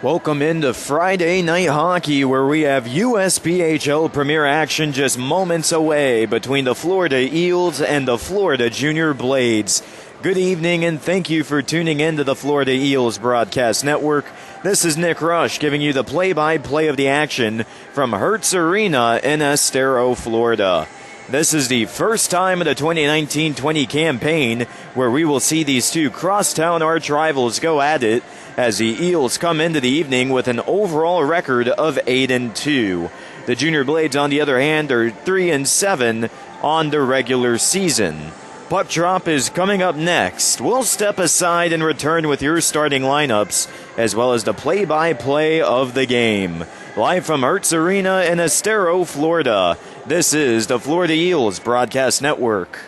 Welcome into Friday Night Hockey, where we have USPHL Premier action just moments away between the Florida Eels and the Florida Junior Blades. Good evening, and thank you for tuning in to the Florida Eels Broadcast Network. This is Nick Rush giving you the play-by-play of the action from Hertz Arena in Estero, Florida. This is the first time of the 2019-20 campaign where we will see these two crosstown arch rivals go at it, as the Eels come into the evening with an overall record of 8-2. The Junior Blades, on the other hand, are 3-7 on the regular season. Puck drop is coming up next. We'll step aside and return with your starting lineups, as well as the play-by-play of the game. Live from Hertz Arena in Estero, Florida, this is the Florida Eels Broadcast Network.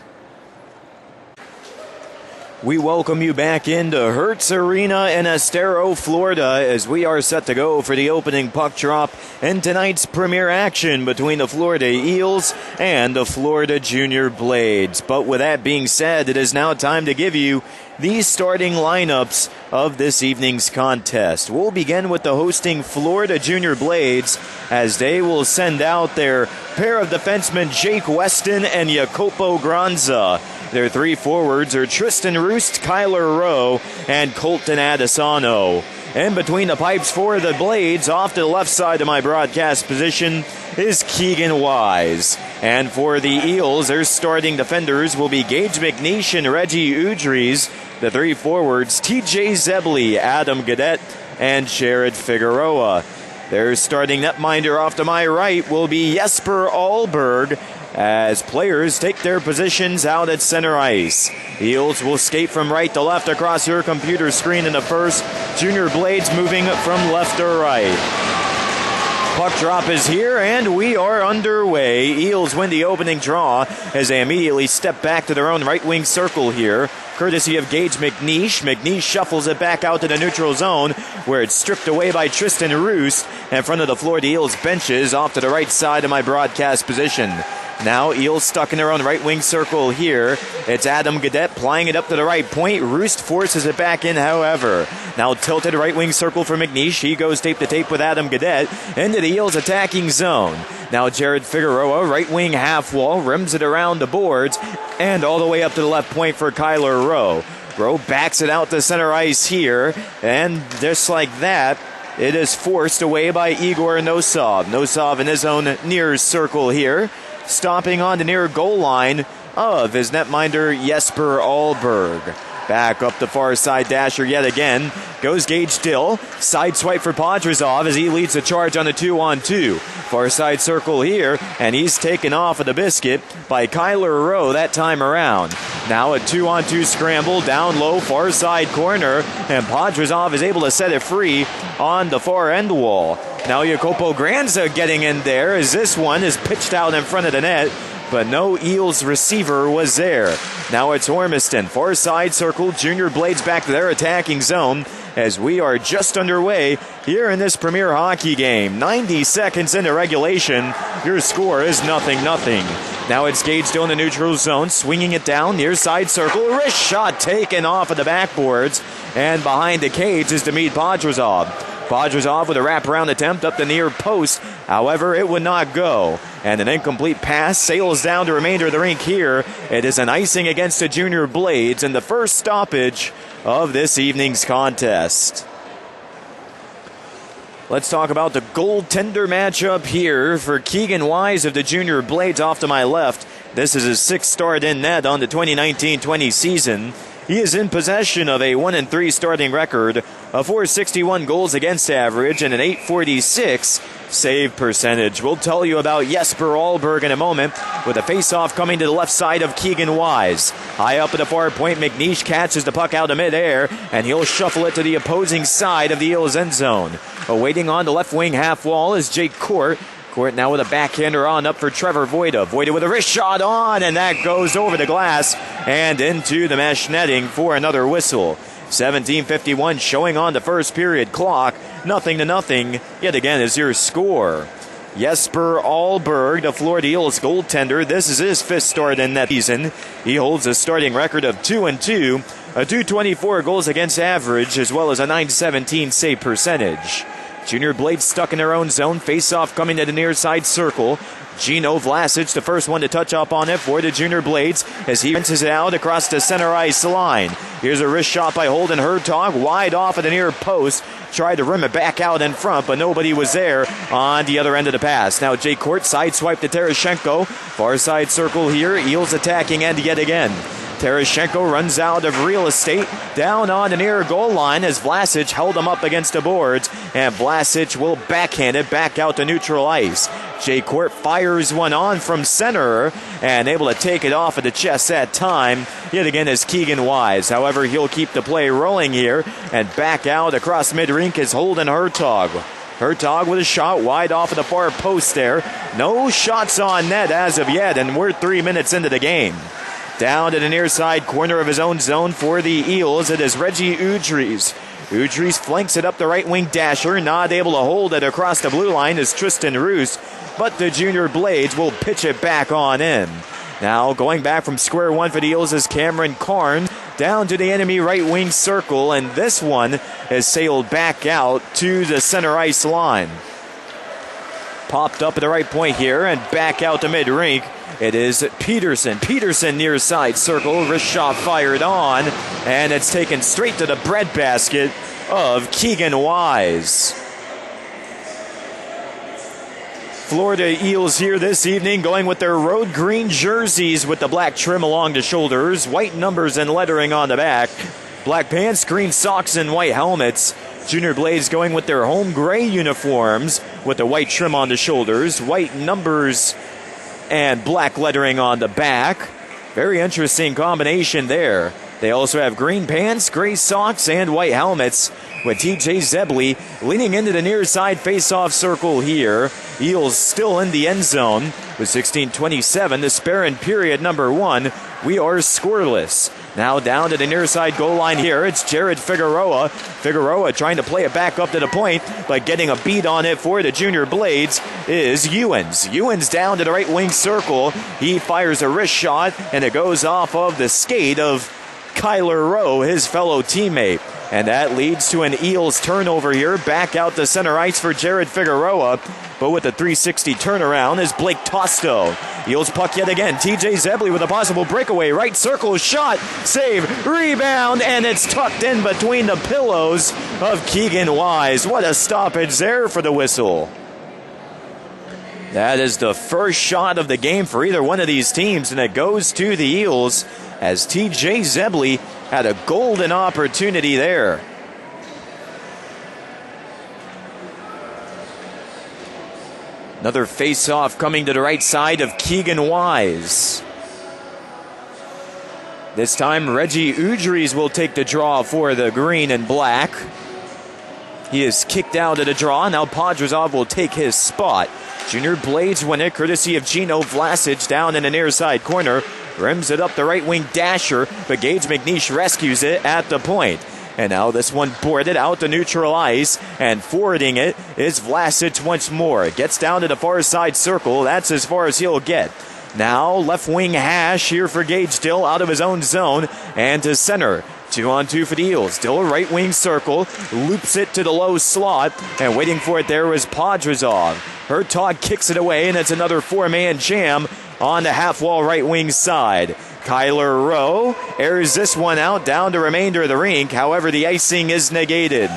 We welcome you back into Hertz Arena in Estero, Florida, as we are set to go for the opening puck drop in tonight's premier action between the Florida Eels and the Florida Junior Blades. But with that being said, it is now time to give you the starting lineups of this evening's contest. We'll begin with the hosting Florida Junior Blades, as they will send out their pair of defensemen Jake Weston and Jacopo Granza. Their three forwards are Tristan Roost, Kyler Rowe, and Colton Adesano. In between the pipes for the Blades, off to the left side of my broadcast position, is Keegan Wise. And for the Eels, their starting defenders will be Gage McNeish and Reggie Udries. The three forwards, TJ Zebley, Adam Gadet, and Jared Figueroa. Their starting netminder off to my right will be Jesper Ahlberg, as players take their positions out at center ice. Eels will skate from right to left across your computer screen in the first. Junior Blades moving from left to right. Puck drop is here, and we are underway. Eels win the opening draw as they immediately step back to their own right wing circle here, courtesy of Gage McNeish. McNeish shuffles it back out to the neutral zone, where it's stripped away by Tristan Roost in front of the Florida Eels benches off to the right side of my broadcast position. Now Eels stuck in their own right wing circle here. It's Adam Gadet plying it up to the right point. Roost forces it back in, however. Now tilted right wing circle for McNeish. He goes tape to tape with Adam Gadet into the Eels attacking zone. Now Jared Figueroa, right wing half wall, rims it around the boards and all the way up to the left point for Kyler Rowe. Rowe backs it out to center ice here, and just like that, it is forced away by Igor Nosov. Nosov in his own near circle here, stopping on the near goal line of his netminder Jesper Ahlberg. Back up the far side dasher yet again goes Gage Dill. Side swipe for Podrazov as he leads the charge on the 2-on-2. Far side circle here, and he's taken off of the biscuit by Kyler Rowe that time around. Now a 2-on-2 scramble down low far side corner, and Podrazov is able to set it free on the far end wall. Now Jacopo Granza getting in there as this one is pitched out in front of the net, but no Eels receiver was there. Now it's Ormiston, far side circle, Junior Blades back to their attacking zone as we are just underway here in this Premier Hockey game. 90 seconds into regulation, your score is 0-0. Now it's Gage still in the neutral zone, swinging it down near side circle, wrist shot taken off of the backboards, and behind the cage is Dmitry Podrazov. Podrazov with a wraparound attempt up the near post. However, it would not go. And an incomplete pass sails down the remainder of the rink here. It is an icing against the Junior Blades in the first stoppage of this evening's contest. Let's talk about the goaltender matchup here for Keegan Wise of the Junior Blades off to my left. This is his sixth start in net on the 2019-20 season. He is in possession of a 1-3 starting record, a .461 goals against average, and an .846 save percentage. We'll tell you about Jesper Ahlberg in a moment, with a face-off coming to the left side of Keegan Wise. High up at the far point, McNeish catches the puck out of midair, and he'll shuffle it to the opposing side of the Eels' end zone. Awaiting on the left wing half wall is Jake Court. Court now with a backhander on up for Trevor Voida. Voida with a wrist shot on, and that goes over the glass and into the mesh netting for another whistle. 17:51 showing on the first period clock. 0-0 yet again is your score. Jesper Ahlberg, the Florida Eels goaltender. This is his fifth start in that season. He holds a starting record of 2-2 a .224 goals against average, as well as a .917 save percentage. Junior Blades stuck in their own zone. Face-off coming to the near side circle. Gino Vlasic, the first one to touch up on it for the Junior Blades as he rinses it out across the center ice line. Here's a wrist shot by Holden Hertog, wide off of the near post. Tried to rim it back out in front, but nobody was there on the other end of the pass. Now Jay Court sideswipe to Tereshchenko. Far side circle here. Eels attacking end yet again. Tereshchenko runs out of real estate down on the near goal line as Vlasic held him up against the boards, and Vlasic will backhand it back out to neutral ice. Jay Court fires one on from center and able to take it off of the chest that time. Yet again is Keegan Wise. However, he'll keep the play rolling here, and back out across mid-rink is Holden Hertog. Hertog with a shot wide off of the far post there. No shots on net as of yet, and we're 3 minutes into the game. Down to the near side corner of his own zone for the Eels, it is Reggie Udries. Udries flanks it up the right wing dasher, not able to hold it across the blue line is Tristan Roos, but the Junior Blades will pitch it back on in. Now going back from square one for the Eels is Cameron Carnes down to the enemy right wing circle, and this one is sailed back out to the center ice line. Popped up at the right point here and back out to mid-rink. It is Peterson. Peterson near side circle. Wrist shot fired on, and it's taken straight to the breadbasket of Keegan Wise. Florida Eels here this evening going with their road green jerseys with the black trim along the shoulders, white numbers and lettering on the back, black pants, green socks, and white helmets. Junior Blades going with their home gray uniforms with the white trim on the shoulders, white numbers and black lettering on the back. Very interesting combination there. They also have green pants, gray socks, and white helmets, with TJ Zebley leaning into the near side face-off circle here. Eels still in the end zone with 16:27 to spare in period number one. We are scoreless. Now down to the near side goal line here. It's Jared Figueroa. Figueroa trying to play it back up to the point, but getting a beat on it for the Junior Blades is Ewens. Ewens down to the right wing circle. He fires a wrist shot, and it goes off of the skate of Kyler Rowe, his fellow teammate. And that leads to an Eels turnover here. Back out to center ice for Jared Figueroa. But with a 360 turnaround is Blake Tosto. Eels puck yet again. TJ Zebley with a possible breakaway. Right circle shot. Save. Rebound. And it's tucked in between the pillows of Keegan Wise. What a stoppage there for the whistle. That is the first shot of the game for either one of these teams, and it goes to the Eels as TJ Zebley had a golden opportunity there. Another face-off coming to the right side of Keegan Wise. This time Reggie Udries will take the draw for the green and black. He is kicked out of the draw. Now Podrazov will take his spot. Junior Blades win it courtesy of Gino Vlasic down in the near side corner. Rims it up the right wing dasher, but Gage McNeish rescues it at the point. And now this one boarded out to neutral ice, and forwarding it is Vlasic once more. Gets down to the far side circle. That's as far as he'll get. Now left wing hash here for Gage Dill out of his own zone and to center. 2-on-2 for the Eels. Still right wing circle. Loops it to the low slot. And waiting for it there was Podrazov. Hertog kicks it away, and it's another four-man jam on the half-wall right wing side. Kyler Rowe airs this one out down the remainder of the rink. However, the icing is negated.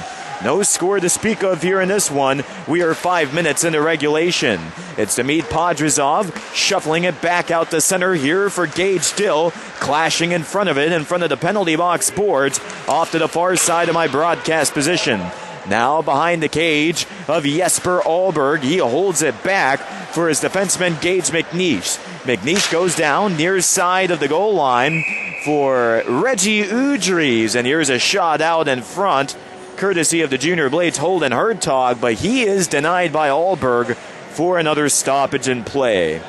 No score to speak of here in this one. We are 5 minutes into regulation. It's Demid Podrazov shuffling it back out to center here for Gage Dill, clashing in front of it, in front of the penalty box boards, off to the far side of my broadcast position. Now behind the cage of Jesper Ahlberg. He holds it back for his defenseman Gage McNeish. McNeish goes down near side of the goal line for Reggie Udries. And here's a shot out in front, courtesy of the Junior Blades Holden Hertog, but he is denied by Ahlberg for another stoppage in play.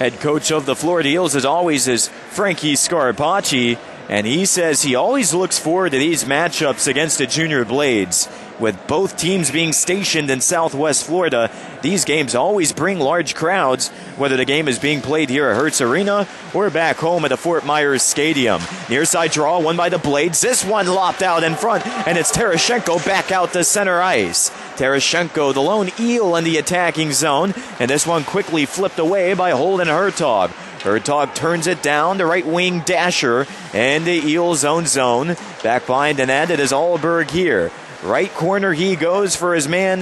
Head coach of the Florida Eels, as always, is Frankie Scarpacci, and he says he always looks forward to these matchups against the Junior Blades. With both teams being stationed in Southwest Florida, these games always bring large crowds, whether the game is being played here at Hertz Arena or back home at the Fort Myers Stadium. Near side draw, won by the Blades. This one lopped out in front, and it's Tereshchenko back out to center ice. Tereshchenko, the lone Eel in the attacking zone, and this one quickly flipped away by Holden Hertog. Hertog turns it down to right wing Dasher, and the Eels own zone. Back behind the net, it is Allberg here. Right corner he goes for his man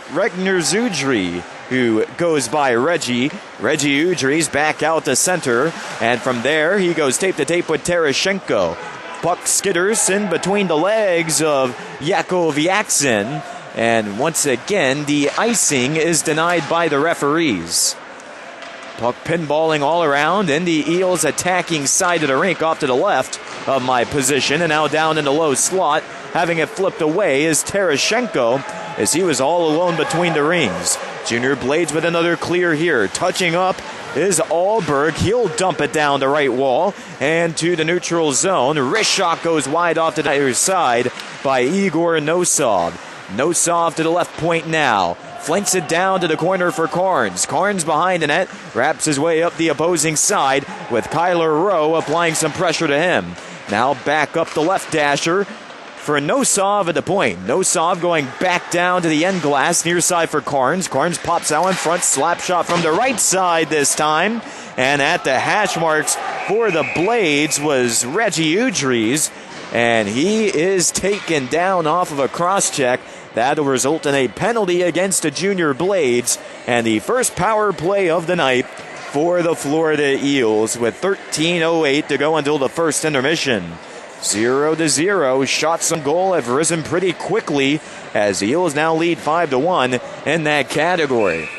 Regner Zudri, who goes by Reggie. Reggie Udry's back out to center, and from there he goes tape to tape with Tereshchenko. Puck skitters in between the legs of Yakov Yaksin, and once again the icing is denied by the referees. Puck pinballing all around, and the Eels attacking side of the rink off to the left of my position, and now down in the low slot. Having it flipped away is Tereshchenko, as he was all alone between the rings. Junior Blades with another clear here. Touching up is Allberg. He'll dump it down the right wall and to the neutral zone. Wrist shot goes wide off to the other side by Igor Nosov. Nosov to the left point now. Flanks it down to the corner for Carnes. Carnes behind the net, wraps his way up the opposing side with Kyler Rowe applying some pressure to him. Now back up the left dasher for Nosov at the point. Nosov going back down to the end glass, near side for Carnes. Carnes pops out in front, slap shot from the right side this time. And at the hash marks for the Blades was Reggie Udries, and he is taken down off of a cross-check. That will result in a penalty against the Junior Blades, and the first power play of the night for the Florida Eels with 13:08 to go until the first intermission. 0-0. Shots on goal have risen pretty quickly as the Eels now lead 5-1 in that category.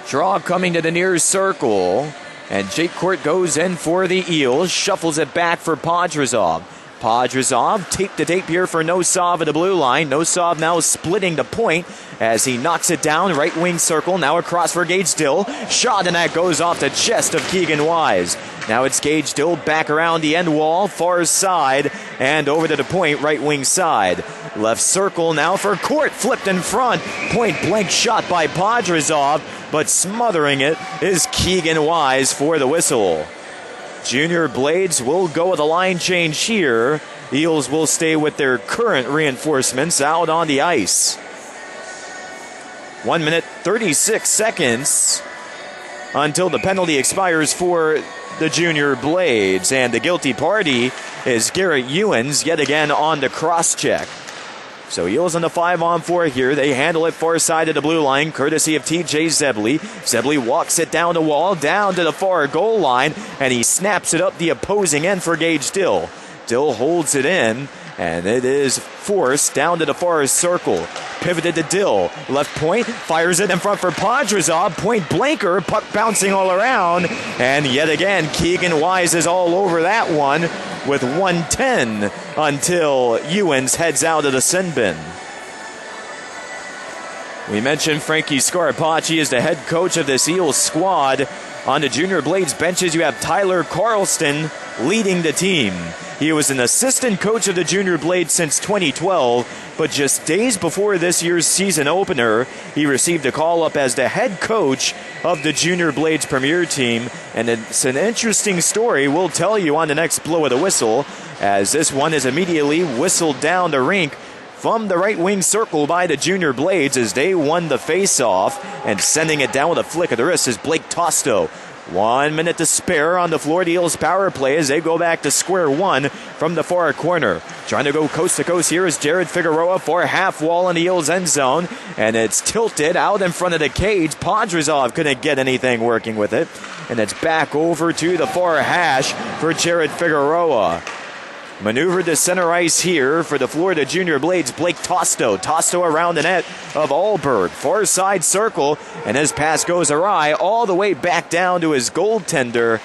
Draw coming to the near circle, and Jake Court goes in for the Eels, shuffles it back for Podrazov. Podrazov, tape to tape here for Nosov at the blue line. Nosov now splitting the point as he knocks it down, right wing circle, now across for Gage Dill. Shot, and that goes off the chest of Keegan Wise. Now it's Gage Dill back around the end wall, far side, and over to the point, right wing side. Left circle now for Court, flipped in front. Point blank shot by Podrazov, but smothering it is Keegan Wise for the whistle. Junior Blades will go with a line change here. Eels will stay with their current reinforcements out on the ice. 1 minute, 36 seconds until the penalty expires for the Junior Blades. And the guilty party is Garrett Ewens, yet again on the cross-check. So Eels on the 5-on-4 here. They handle it far side of the blue line, courtesy of TJ Zebley. Zebley walks it down the wall, down to the far goal line, and he snaps it up the opposing end for Gage Dill. Dill holds it in, and it is forced down to the far circle. Pivoted to Dill. Left point, fires it in front for Podrazov. Point blanker, puck bouncing all around. And yet again, Keegan Wise is all over that one with 1:10 until Ewens heads out of the sin bin. We mentioned Frankie Scarpacci is the head coach of this Eels squad. On the Junior Blades benches, you have Tyler Carlston leading the team. He was an assistant coach of the Junior Blades since 2012, but just days before this year's season opener, he received a call-up as the head coach of the Junior Blades Premier team. And it's an interesting story we'll tell you on the next blow of the whistle, as this one is immediately whistled down the rink from the right wing circle by the Junior Blades as they won the face-off, and sending it down with a flick of the wrist is Blake Tosto. 1 minute to spare on the Florida Eels power play as they go back to square one from the far corner. Trying to go coast to coast here is Jared Figueroa for half wall in the Eels end zone, and it's tilted out in front of the cage. Podrazov couldn't get anything working with it, and it's back over to the far hash for Jared Figueroa. Maneuvered to center ice here for the Florida Junior Blades, Blake Tosto. Tosto around the net of Allberg. Far side circle, and his pass goes awry all the way back down to his goaltender.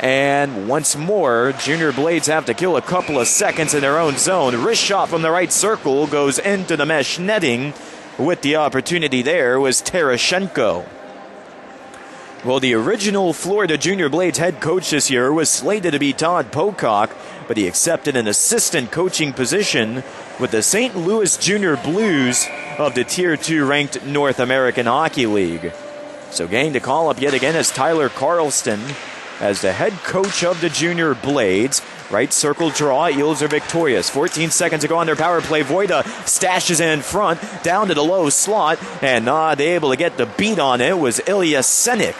And once more, Junior Blades have to kill a couple of seconds in their own zone. Wrist shot from the right circle goes into the mesh netting. With the opportunity there was Tereshchenko. Well, the original Florida Junior Blades head coach this year was slated to be Todd Pocock, but he accepted an assistant coaching position with the St. Louis Junior Blues of the Tier 2 ranked North American Hockey League. So getting the call up yet again is Tyler Carlston as the head coach of the Junior Blades. Right circle draw, Eels are victorious. 14 seconds to go on their power play. Voida stashes in front, down to the low slot, and not able to get the beat on it was Ilya Senik.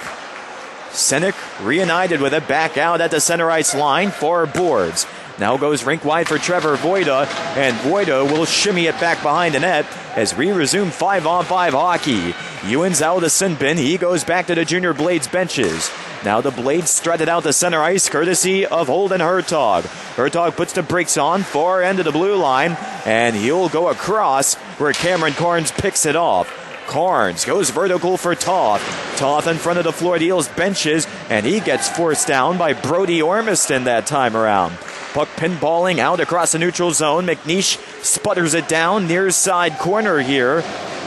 Senik reunited with it, back out at the center ice line for boards. Now goes rink wide for Trevor Voida, and Voida will shimmy it back behind the net as we resume 5-on-5 hockey. Ewan's out of sin bin. He goes back to the Junior Blades benches. Now the Blades strutted out the center ice courtesy of Holden Hertog. Hertog puts the brakes on, far end of the blue line, and he'll go across where Cameron Carnes picks it off. Carnes goes vertical for Toth. Toth in front of the Florida Eels benches, and he gets forced down by Brody Ormiston that time around. Puck pinballing out across the neutral zone. McNeish sputters it down near side corner here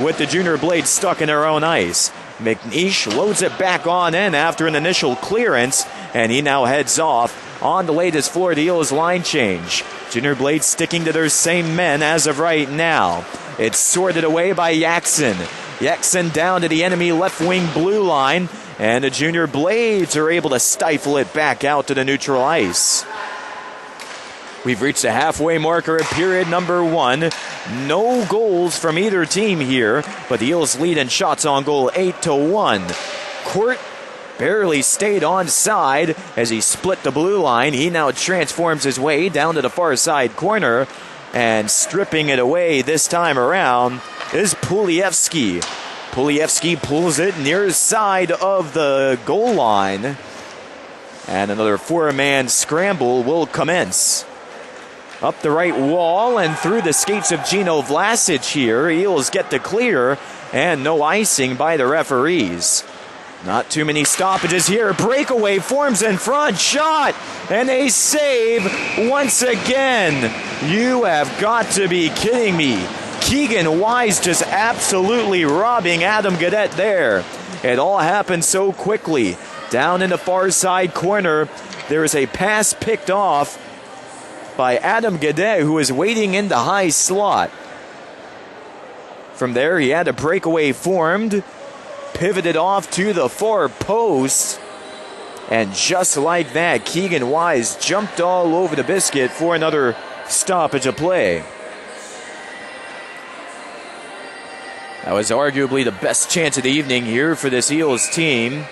with the Junior Blades stuck in their own ice. McNeish loads it back on in after an initial clearance, and he now heads off on the latest Florida Eels line change. Junior Blades sticking to their same men as of right now. It's sorted away by Yaxon. Yaxon down to the enemy left wing blue line, and the Junior Blades are able to stifle it back out to the neutral ice. We've reached the halfway marker of period number 1. No goals from either team here, but the Eels lead in shots on goal 8-1. Court barely stayed on side as he split the blue line. He now transforms his way down to the far side corner, and stripping it away this time around is Pulievsky. Pulievsky pulls it near side of the goal line, and another 4-man scramble will commence. Up the right wall and through the skates of Gino Vlasic here. Eels get the clear, and no icing by the referees. Not too many stoppages here. Breakaway forms in front. Shot. And a save once again. You have got to be kidding me. Keegan Wise just absolutely robbing Adam Gaudette there. It all happened so quickly. Down in the far side corner, there is a pass picked off by Adam Gaudette, who is waiting in the high slot. From there, he had a breakaway formed, pivoted off to the far post, and just like that, Keegan Wise jumped all over the biscuit for another stoppage of play. That was arguably the best chance of the evening here for this Eels team,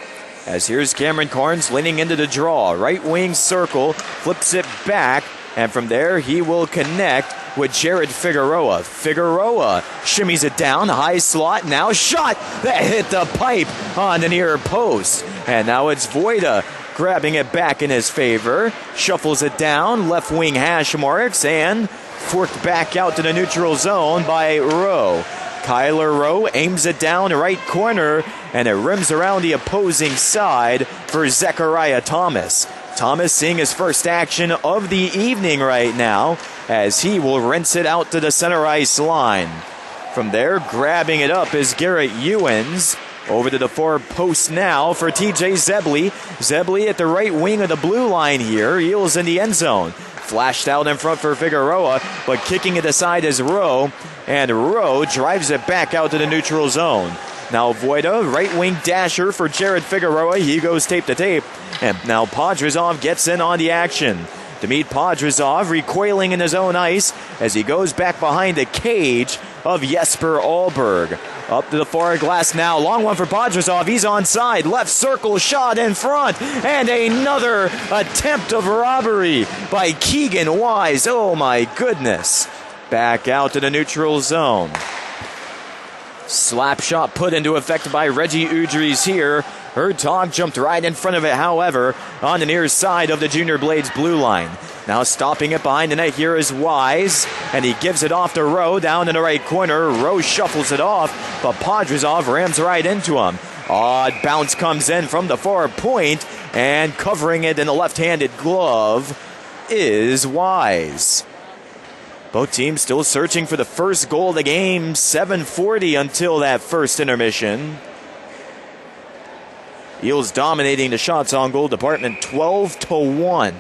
as here's Cameron Carnes leaning into the draw. Right wing circle, flips it back, and from there, he will connect with Jared Figueroa. Figueroa shimmies it down, high slot, now shot that hit the pipe on the near post. And now it's Voida grabbing it back in his favor, shuffles it down, left wing hash marks, and forked back out to the neutral zone by Rowe. Kyler Rowe aims it down right corner, and it rims around the opposing side for Zechariah Thomas. Thomas seeing his first action of the evening right now, as he will rinse it out to the center ice line. From there, grabbing it up is Garrett Ewens. Over to the far post now for TJ Zebley. Zebley at the right wing of the blue line here. Eels in the end zone. Flashed out in front for Figueroa, but kicking it aside is Rowe. And Rowe drives it back out to the neutral zone. Now Voida, right wing dasher for Jared Figueroa. He goes tape to tape. And now Podrazov gets in on the action. Dmitry Podrazov recoiling in his own ice as he goes back behind the cage of Jesper Ahlberg. Up to the far glass now. Long one for Podrazov. He's onside. Left circle shot in front. And another attempt of robbery by Keegan Wise. Oh my goodness. Back out to the neutral zone. Slap shot put into effect by Reggie Udries here. Hertog jumped right in front of it, however, on the near side of the Junior Blades blue line. Now stopping it behind the net here is Wise, and he gives it off to Rowe down in the right corner. Rowe shuffles it off, but Podrazov rams right into him. Odd bounce comes in from the far point, and covering it in a left-handed glove is Wise. Both teams still searching for the first goal of the game. 7:40 until that first intermission. Eels dominating the shots on goal department 12-1.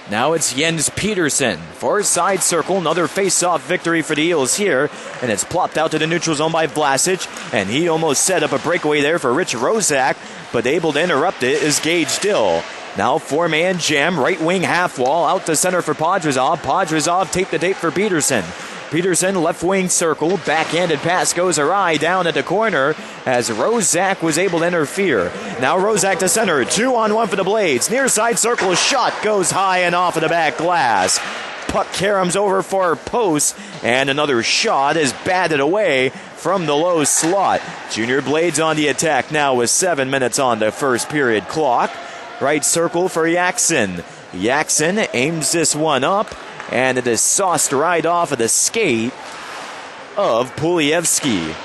Now it's Jens Petersen. Far side circle, another face-off victory for the Eels here. And it's plopped out to the neutral zone by Vlasic. And he almost set up a breakaway there for Rich Rozak. But able to interrupt it is Gage Dill. Now four-man jam, right wing half wall, out to center for Podrazov. Podrazov tape to tape for Petersen. Petersen, left wing circle, backhanded pass goes awry down at the corner as Rozak was able to interfere. Now Rozak to center, 2-on-1 for the Blades. Near side circle, shot goes high and off of the back glass. Puck caroms over far post, and another shot is batted away from the low slot. Junior Blades on the attack now with 7 minutes on the first period clock. Right circle for Yaxon. Yaxon aims this one up, and it is sauced right off of the skate of Pulievsky.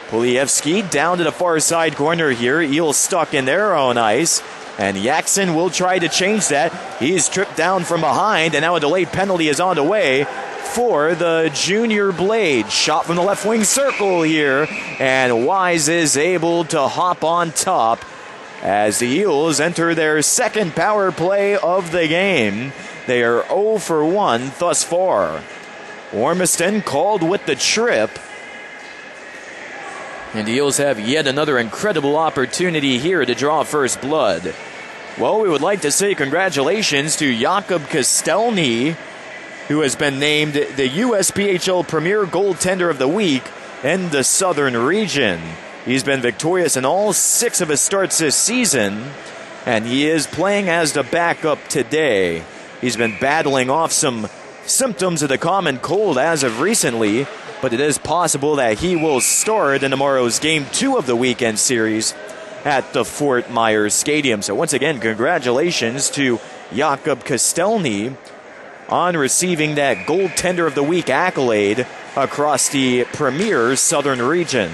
Pulievsky down to the far side corner here. Eels stuck in their own ice. And Yaxon will try to change that. He's tripped down from behind, and now a delayed penalty is on the way for the Junior Blade. Shot from the left wing circle here. And Wise is able to hop on top as the Eels enter their second power play of the game. They are 0 for 1 thus far. Ormiston called with the trip. And the Eels have yet another incredible opportunity here to draw first blood. Well, we would like to say congratulations to Jakub Kostelny, who has been named the USPHL Premier Goaltender of the Week in the Southern region. He's been victorious in all 6 of his starts this season, and he is playing as the backup today. He's been battling off some symptoms of the common cold as of recently, but it is possible that he will start in tomorrow's Game 2 of the weekend series at the Fort Myers Stadium. So once again, congratulations to Jakub Kostelny on receiving that Goaltender of the Week accolade across the Premier Southern region.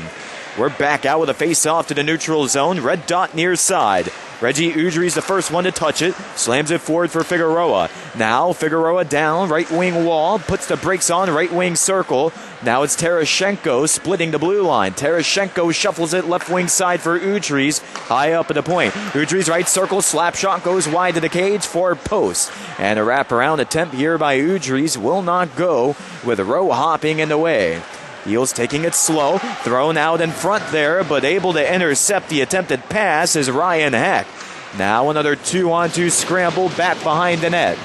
We're back out with a face-off to the neutral zone. Red dot near side. Reggie Udry's the first one to touch it. Slams it forward for Figueroa. Now Figueroa down, right wing wall. Puts the brakes on, right wing circle. Now it's Terashenko splitting the blue line. Terashenko shuffles it left wing side for Udry's. High up at the point. Udry's right circle. Slap shot goes wide to the cage for post. And a wraparound attempt here by Udry's will not go with Rowe hopping in the way. Eels taking it slow, thrown out in front there, but able to intercept the attempted pass is Ryan Heck. Now another 2-on-2 scramble back behind the net.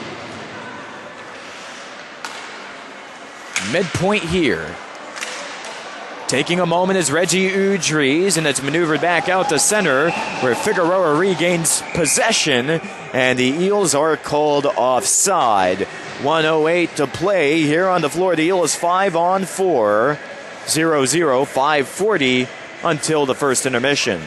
Midpoint here. Taking a moment is Reggie Udry's, and it's maneuvered back out to center where Figueroa regains possession, and the Eels are called offside. 1:08 to play here on the floor. The Eels 5-on-4. 0-0, 5:40 until the first intermission.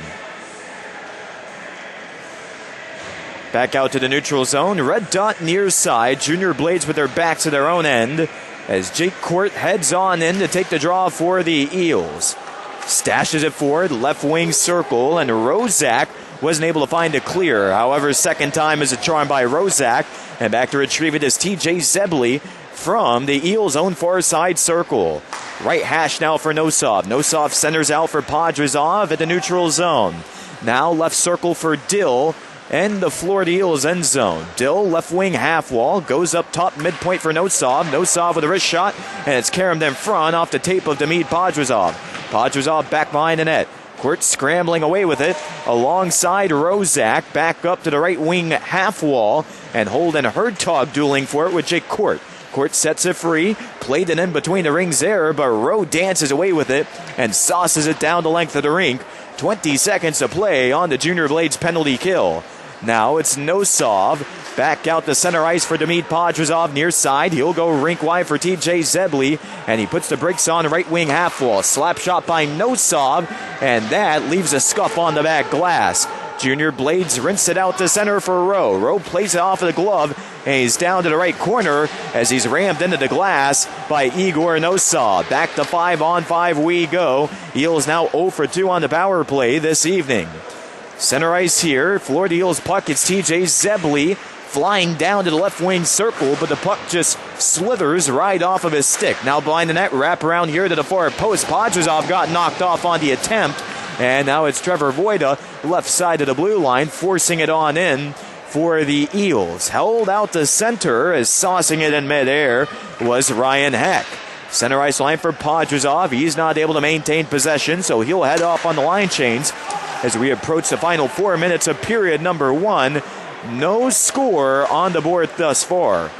Back out to the neutral zone. Red dot near side. Junior Blades with their backs to their own end as Jake Court heads on in to take the draw for the Eels. Stashes it forward, left wing circle, and Rozak wasn't able to find a clear. However, second time is a charm by Rozak, and back to retrieve it is TJ Zebley from the Eels' own far side circle. Right hash now for Nosov. Nosov centers out for Podrazov at the neutral zone. Now left circle for Dill and the Florida Eels end zone. Dill left wing half wall goes up top midpoint for Nosov. Nosov with a wrist shot, and it's caromed in front off the tape of Demid Podrazov. Podrazov back behind the net. Court scrambling away with it alongside Rozak. Back up to the right wing half wall, and Holden Hertog dueling for it with Jake Court. Court sets it free, played it in between the rings there, but Rowe dances away with it and sauces it down the length of the rink. 20 seconds to play on the Junior Blades penalty kill. Now it's Nosov. Back out to center ice for Demid Podrazov near side. He'll go rink wide for TJ Zebley, and he puts the brakes on right wing half wall. Slap shot by Nosov, and that leaves a scuff on the back glass. Junior Blades rinse it out to center for Rowe. Rowe plays it off of the glove, and he's down to the right corner as he's rammed into the glass by Igor Nosov. Back to 5-on-5 we go. Eels now 0 for 2 on the power play this evening. Center ice here. Florida Eels puck. It's TJ Zebley flying down to the left wing circle, but the puck just slithers right off of his stick. Now behind the net, wrap around here to the far post. Podrazov got knocked off on the attempt, and now it's Trevor Voida, left side of the blue line, forcing it on in for the Eels. Held out to center as saucing it in midair was Ryan Heck. Center ice line for Podrazov. He's not able to maintain possession, so he'll head off on the line change as we approach the final 4 minutes of period number 1. No score on the board thus far.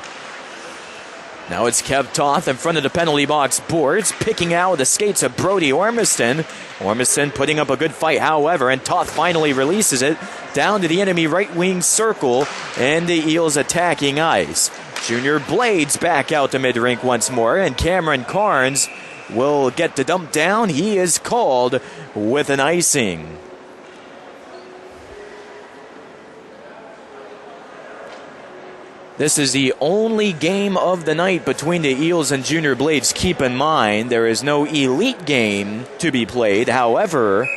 Now it's Kev Toth in front of the penalty box boards, picking out the skates of Brody Ormiston. Ormiston putting up a good fight, however, and Toth finally releases it down to the enemy right wing circle, and the Eels attacking ice. Junior Blades back out to mid-rink once more, and Cameron Carnes will get the dump down. He is called with an icing. This is the only game of the night between the Eels and Junior Blades. Keep in mind, there is no elite game to be played. However,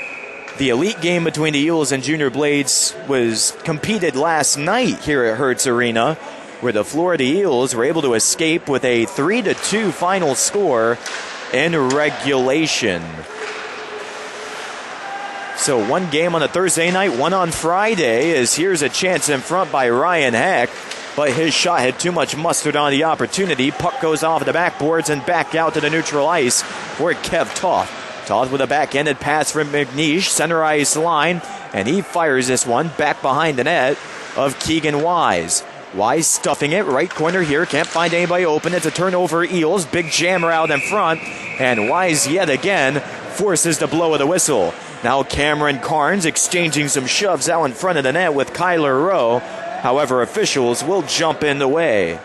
the elite game between the Eels and Junior Blades was competed last night here at Hertz Arena, where the Florida Eels were able to escape with a 3-2 final score in regulation. So one game on a Thursday night, one on Friday, as here's a chance in front by Ryan Heck, but his shot had too much mustard on the opportunity. Puck goes off the backboards and back out to the neutral ice for Kev Toth. Toth with a backhanded pass from McNeish, center ice line, and he fires this one back behind the net of Keegan Wise. Wise stuffing it, right corner here, can't find anybody open. It's a turnover, Eels, big jammer out in front, and Wise yet again forces the blow of the whistle. Now Cameron Carnes exchanging some shoves out in front of the net with Kyler Rowe. However, officials will jump in the way.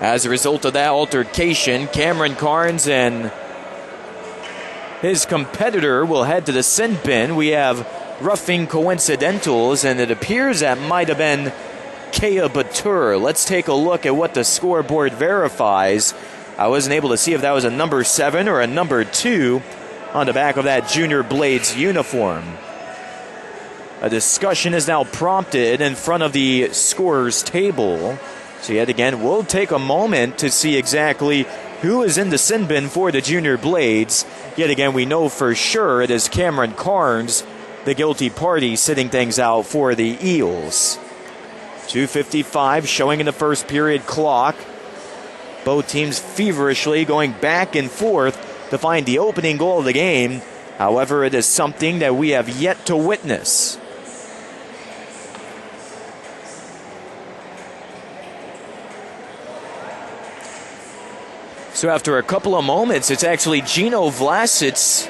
As a result of that altercation, Cameron Carnes and his competitor will head to the sin bin. We have roughing coincidentals, and it appears that might have been Kea Batur. Let's take a look at what the scoreboard verifies. I wasn't able to see if that was a number 7 or a number 2 on the back of that Junior Blades uniform. A discussion is now prompted in front of the scorer's table. So yet again, we'll take a moment to see exactly who is in the sin bin for the Junior Blades. Yet again, we know for sure it is Cameron Carnes, the guilty party, sitting things out for the Eels. 2:55 showing in the first period clock. Both teams feverishly going back and forth to find the opening goal of the game. However, it is something that we have yet to witness. So after a couple of moments, it's actually Gino Vlasic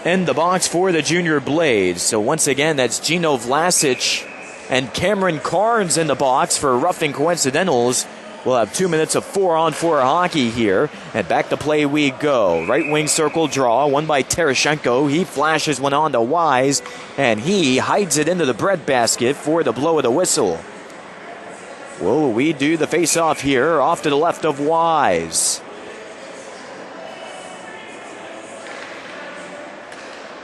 in the box for the Junior Blades. So once again, that's Gino Vlasic and Cameron Carnes in the box for roughing coincidentals. We'll have 2 minutes of 4-on-4 hockey here, and back to play we go. Right wing circle draw, won by Terashenko. He flashes one on to Wise, and he hides it into the breadbasket for the blow of the whistle. Will we do the face-off here, off to the left of Wise.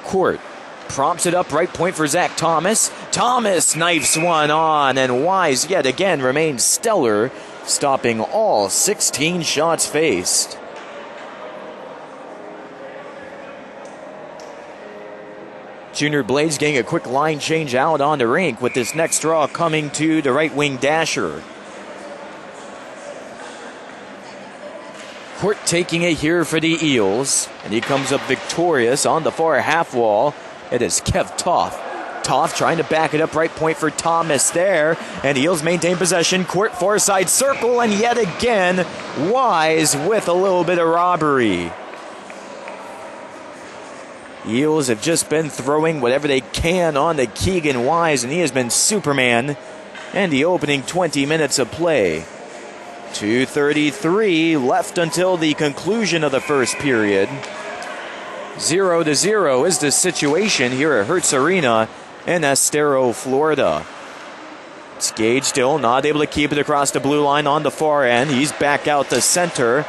Court prompts it up right point for Zach Thomas. Thomas knifes one on, and Wise yet again remains stellar, stopping all 16 shots faced. Junior Blades getting a quick line change out on the rink with this next draw coming to the right wing dasher. Court taking it here for the Eels, and he comes up victorious on the far half wall. It is Kev Toth. Toth trying to back it up right point for Thomas there, and Eels maintain possession. Court far side circle, and yet again Wise with a little bit of robbery. Eels have just been throwing whatever they can on to Keegan Wise, and he has been Superman in the opening 20 minutes of play. 2:33 left until the conclusion of the first period. 0-0 is the situation here at Hertz Arena in Estero, Florida. It's Gage still not able to keep it across the blue line on the far end. He's back out to center.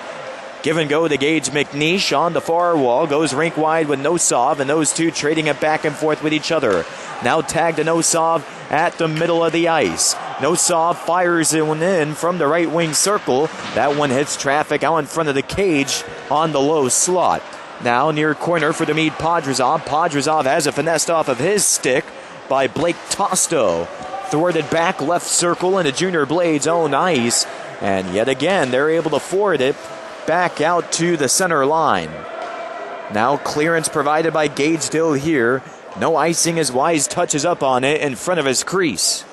Give and go to Gage McNeish on the far wall. Goes rink wide with Nosov, and those two trading it back and forth with each other. Now tag to Nosov at the middle of the ice. Nosov fires it in from the right wing circle. That one hits traffic out in front of the cage on the low slot. Now near corner for Demid Podrazov. Podrazov has it finessed off of his stick by Blake Tosto. Thwarted back left circle into Junior Blade's own ice. And yet again, they're able to forward it back out to the center line. Now clearance provided by Gagedill here. No icing as Wise touches up on it in front of his crease.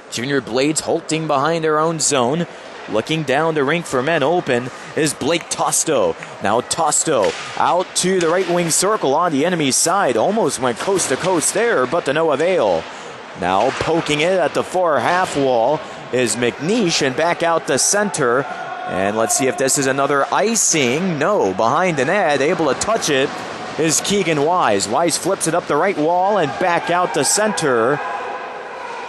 Junior Blades halting behind their own zone. Looking down the rink for men open is Blake Tosto. Now Tosto out to the right wing circle on the enemy's side. Almost went coast to coast there, but to no avail. Now poking it at the far half wall is McNeish, and back out the center. And let's see if this is another icing. No, behind the net, able to touch it is Keegan Wise. Wise flips it up the right wall and back out the center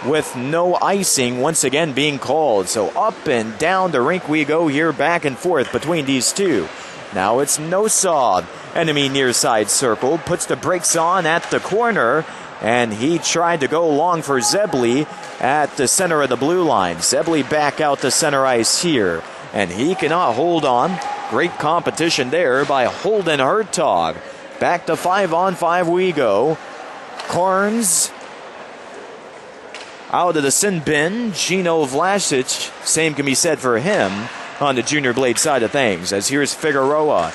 with no icing once again being called. So up and down the rink we go here, back and forth between these two. Now it's Nosov. Enemy near side circle, puts the brakes on at the corner, and he tried to go long for Zebley at the center of the blue line. Zebley back out the center ice here, and he cannot hold on. Great competition there by Holden Hertog. Back to 5-on-5 we go. Carnes out of the sin bin. Gino Vlasic, same can be said for him on the Junior Blade side of things. As here's Figueroa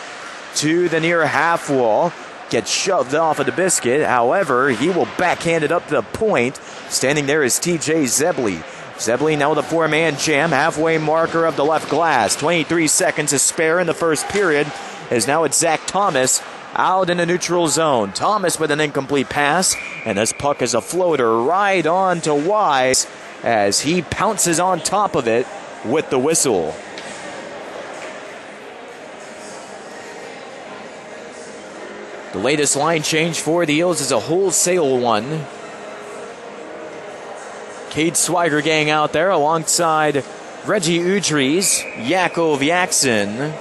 to the near half wall. Gets shoved off of the biscuit. However, he will backhand it up to the point. Standing there is TJ Zebley. Zebley now the four-man jam. Halfway marker of the left glass. 23 seconds to spare in the first period. As now it's Zach Thomas out in the neutral zone. Thomas with an incomplete pass. And this puck is a floater right on to Wise as he pounces on top of it with the whistle. The latest line change for the Eels is a wholesale one. Cade Swiger gang out there alongside Reggie Udries, Yakov Yaksin,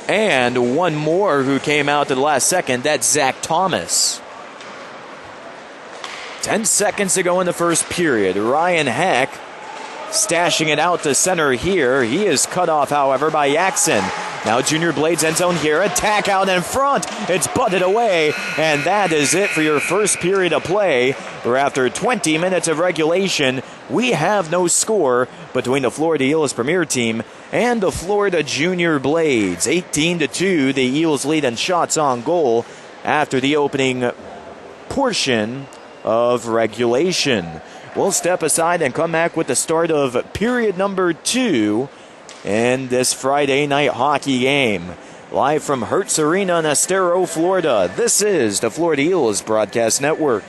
and one more who came out to the last second. That's Zach Thomas. 10 seconds to go in the first period. Ryan Heck stashing it out to center here. He is cut off, however, by Yaksin. Now Junior Blades end zone here. Attack out in front. It's butted away. And that is it for your first period of play. Where after 20 minutes of regulation, we have no score between the Florida Eels Premier Team and the Florida Junior Blades. 18-2, the Eels lead in shots on goal after the opening portion of regulation. We'll step aside and come back with the start of period number 2 in this Friday night hockey game. Live from Hertz Arena in Estero, Florida, this is the Florida Eels Broadcast Network.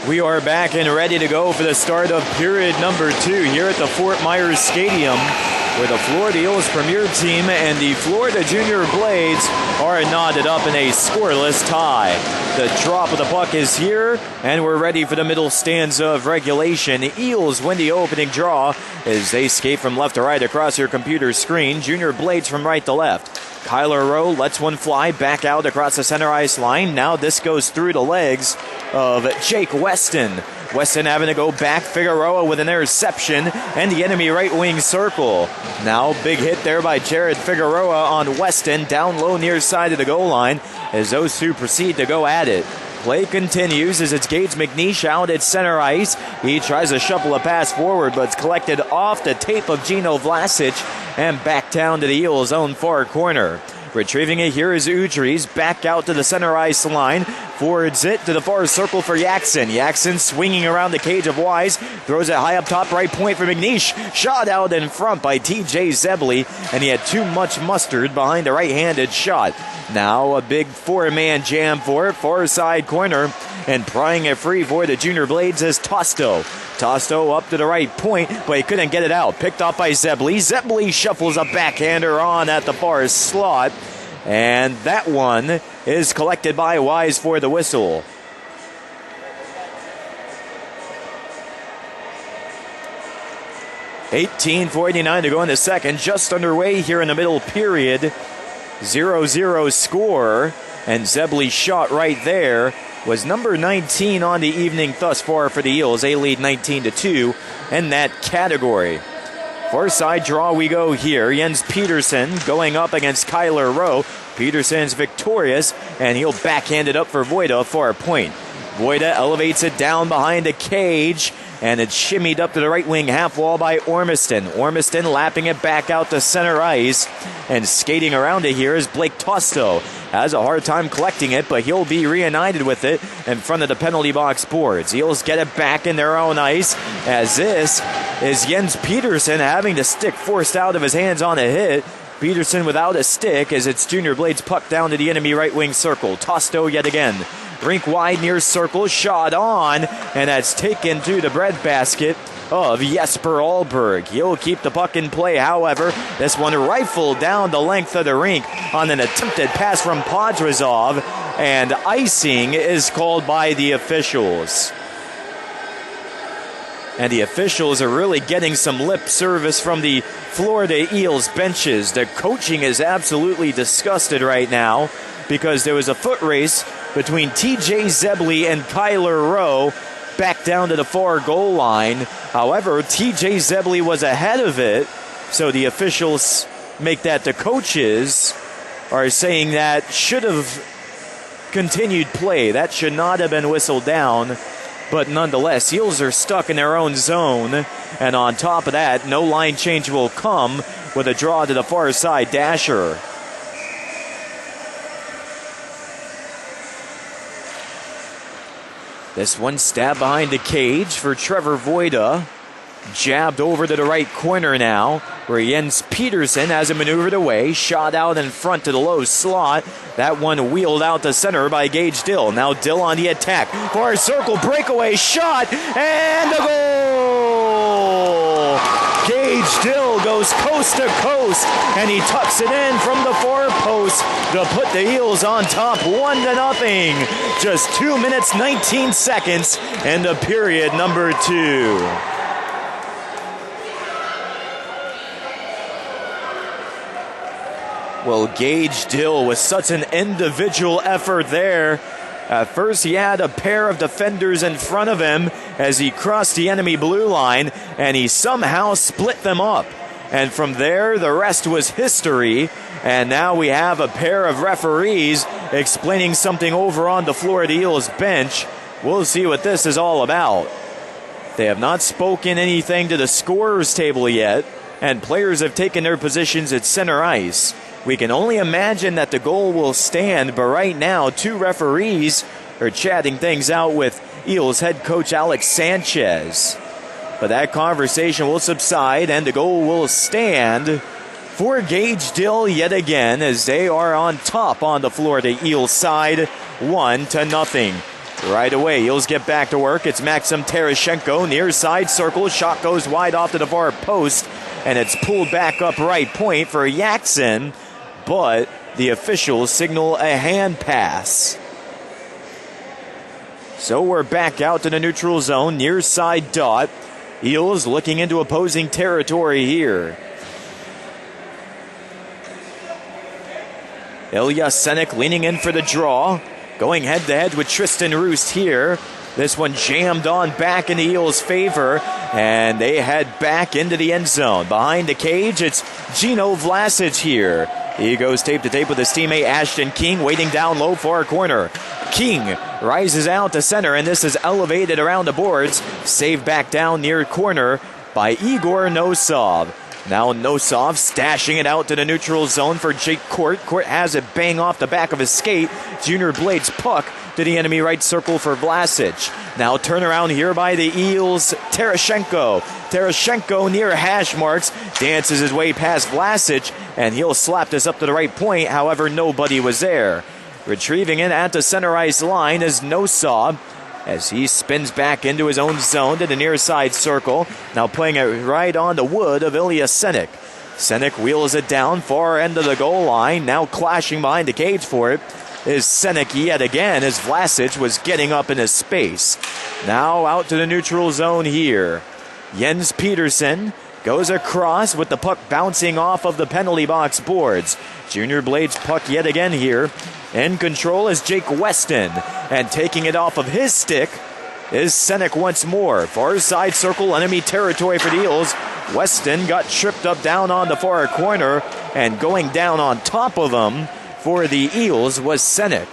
We are back and ready to go for the start of period number 2 here at the Fort Myers Stadium, where the Florida Eels Premier Team and the Florida Junior Blades are knotted up in a scoreless tie. The drop of the puck is here, and we're ready for the middle stanza of regulation. The Eels win the opening draw as they skate from left to right across your computer screen. Junior Blades from right to left. Kyler Rowe lets one fly back out across the center ice line. Now this goes through the legs of Jake Weston. Weston having to go back. Figueroa with an interception and the enemy right wing circle. Now big hit there by Jared Figueroa on Weston. Down low near side of the goal line as those two proceed to go at it. Play continues as it's Gage McNeish out at center ice. He tries to shuffle a pass forward, but it's collected off the tape of Gino Vlasic and back down to the Eels' own far corner. Retrieving it here is Udries, back out to the center ice line, forwards it to the far circle for Yaksin. Yaksin swinging around the cage of Wise, throws it high up top right point for McNeish. Shot out in front by TJ Zebley, and he had too much mustard behind the right-handed shot. Now a big four-man jam for it, far side corner, and prying it free for the Junior Blades is Tosto. Tosto up to the right point, but he couldn't get it out. Picked off by Zebley. Zebley shuffles a backhander on at the far slot, and that one is collected by Wise for the whistle. $18:49 to go in the second. Just underway here in the middle period. 0-0 score. And Zebley's shot right there was number 19 on the evening thus far for the Eels. They lead 19-2 in that category. Far side draw we go here. Jens Petersen going up against Kyler Rowe. Petersen's victorious, and he'll backhand it up for Voida for a point. Voida elevates it down behind the cage, and it's shimmied up to the right wing half wall by Ormiston. Ormiston lapping it back out to center ice, and skating around it here is Blake Tosto. Has a hard time collecting it, but he'll be reunited with it in front of the penalty box boards. Eels get it back in their own ice, as this is Jens Petersen having the stick forced out of his hands on a hit. Petersen without a stick as it's Junior Blades puck down to the enemy right wing circle. Tosto yet again. Rink wide near circle, shot on, and that's taken to the breadbasket of Jesper Ahlberg. He'll keep the puck in play, however. This one rifled down the length of the rink on an attempted pass from Podrazov, and icing is called by the officials. And the officials are really getting some lip service from the Florida Eels benches. The coaching is absolutely disgusted right now because there was a foot race between TJ Zebley and Kyler Rowe back down to the far goal line. However, TJ Zebley was ahead of it, so the officials make that the coaches are saying that should have continued play. That should not have been whistled down. But nonetheless, Eels are stuck in their own zone. And on top of that, no line change will come with a draw to the far side dasher. This one stabbed behind the cage for Trevor Voida. Jabbed over to the right corner now, where Jens Petersen has it maneuvered away. Shot out in front to the low slot. That one wheeled out to center by Gage Dill. Now Dill on the attack. Far circle, breakaway shot, and a goal! Gage Dill goes coast to coast, and he tucks it in from the far post to put the Eels on top 1-0. Just 2 minutes, 19 seconds into period number 2. Well, Gage Dill with such an individual effort there. At first, he had a pair of defenders in front of him as he crossed the enemy blue line, and he somehow split them up. And from there, the rest was history. And now we have a pair of referees explaining something over on the Florida Eels bench. We'll see what this is all about. They have not spoken anything to the scorer's table yet, and players have taken their positions at center ice. We can only imagine that the goal will stand, but right now, 2 referees are chatting things out with Eels head coach Alex Sanchez. But that conversation will subside, and the goal will stand for Gage Dill yet again as they are on top on the Florida Eels side, 1-0. Right away, Eels get back to work. It's Maxim Terashenko, near side circle. Shot goes wide off to the far post, and it's pulled back up right point for Jackson. But the officials signal a hand pass. So we're back out to the neutral zone, near side dot. Eels looking into opposing territory here. Ilya Senek leaning in for the draw. Going head-to-head with Tristan Roost here. This one jammed on back in the Eels' favor, and they head back into the end zone. Behind the cage, it's Gino Vlasic here. He goes tape-to-tape with his teammate Ashton King, waiting down low for a corner. King rises out to center, and this is elevated around the boards. Saved back down near corner by Igor Nosov. Now Nosov stashing it out to the neutral zone for Jake Court. Court has it bang off the back of his skate. Junior Blades puck to the enemy right circle for Vlasic. Now turnaround here by the Eels, Terashenko. Terashenko near hash marks, dances his way past Vlasic, and he'll slap this up to the right point. However, nobody was there. Retrieving it at the center ice line is Nosov as he spins back into his own zone to the near side circle. Now playing it right on the wood of Ilya Senek. Senek wheels it down, far end of the goal line. Now clashing behind the cage for it is Senek yet again as Vlasic was getting up in his space. Now out to the neutral zone here. Jens Petersen goes across with the puck bouncing off of the penalty box boards. Junior Blades puck yet again here. In control is Jake Weston, and taking it off of his stick is Senek once more. Far side circle, enemy territory for the Eels. Weston got tripped up down on the far corner, and going down on top of him for the Eels was Senek.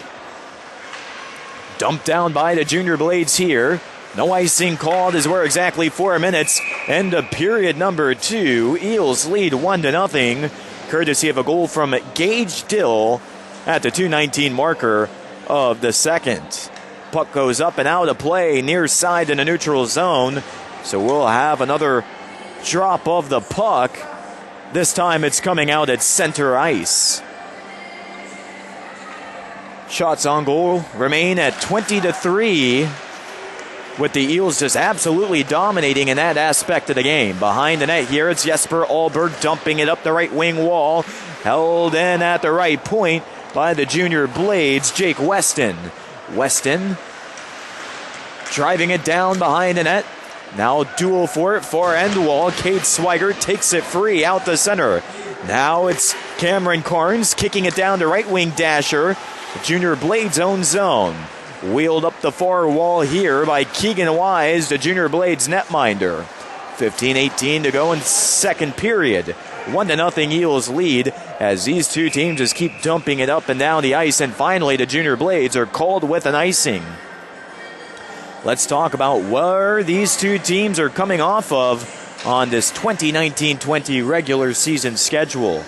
Dumped down by the Junior Blades here. No icing called as we're exactly 4 minutes into period number 2. Eels lead 1-0, courtesy of a goal from Gage Dill at the 2:19 marker of the second. Puck goes up and out of play near side in the neutral zone. So we'll have another drop of the puck. This time it's coming out at center ice. Shots on goal remain at 20-3, with the Eels just absolutely dominating in that aspect of the game. Behind the net here, it's Jesper Ahlberg dumping it up the right wing wall. Held in at the right point by the Junior Blades, Jake Weston. Weston driving it down behind the net. Now duel for it, far end wall. Cade Swigert takes it free out the center. Now it's Cameron Carnes kicking it down to right wing dasher. Junior Blades own zone. Wheeled up the far wall here by Keegan Wise, the Junior Blades netminder. 15-18 to go in second period. 1-0 Eels lead as these two teams just keep dumping it up and down the ice, and finally the Junior Blades are called with an icing. Let's talk about where these two teams are coming off of on this 2019-20 regular season schedule.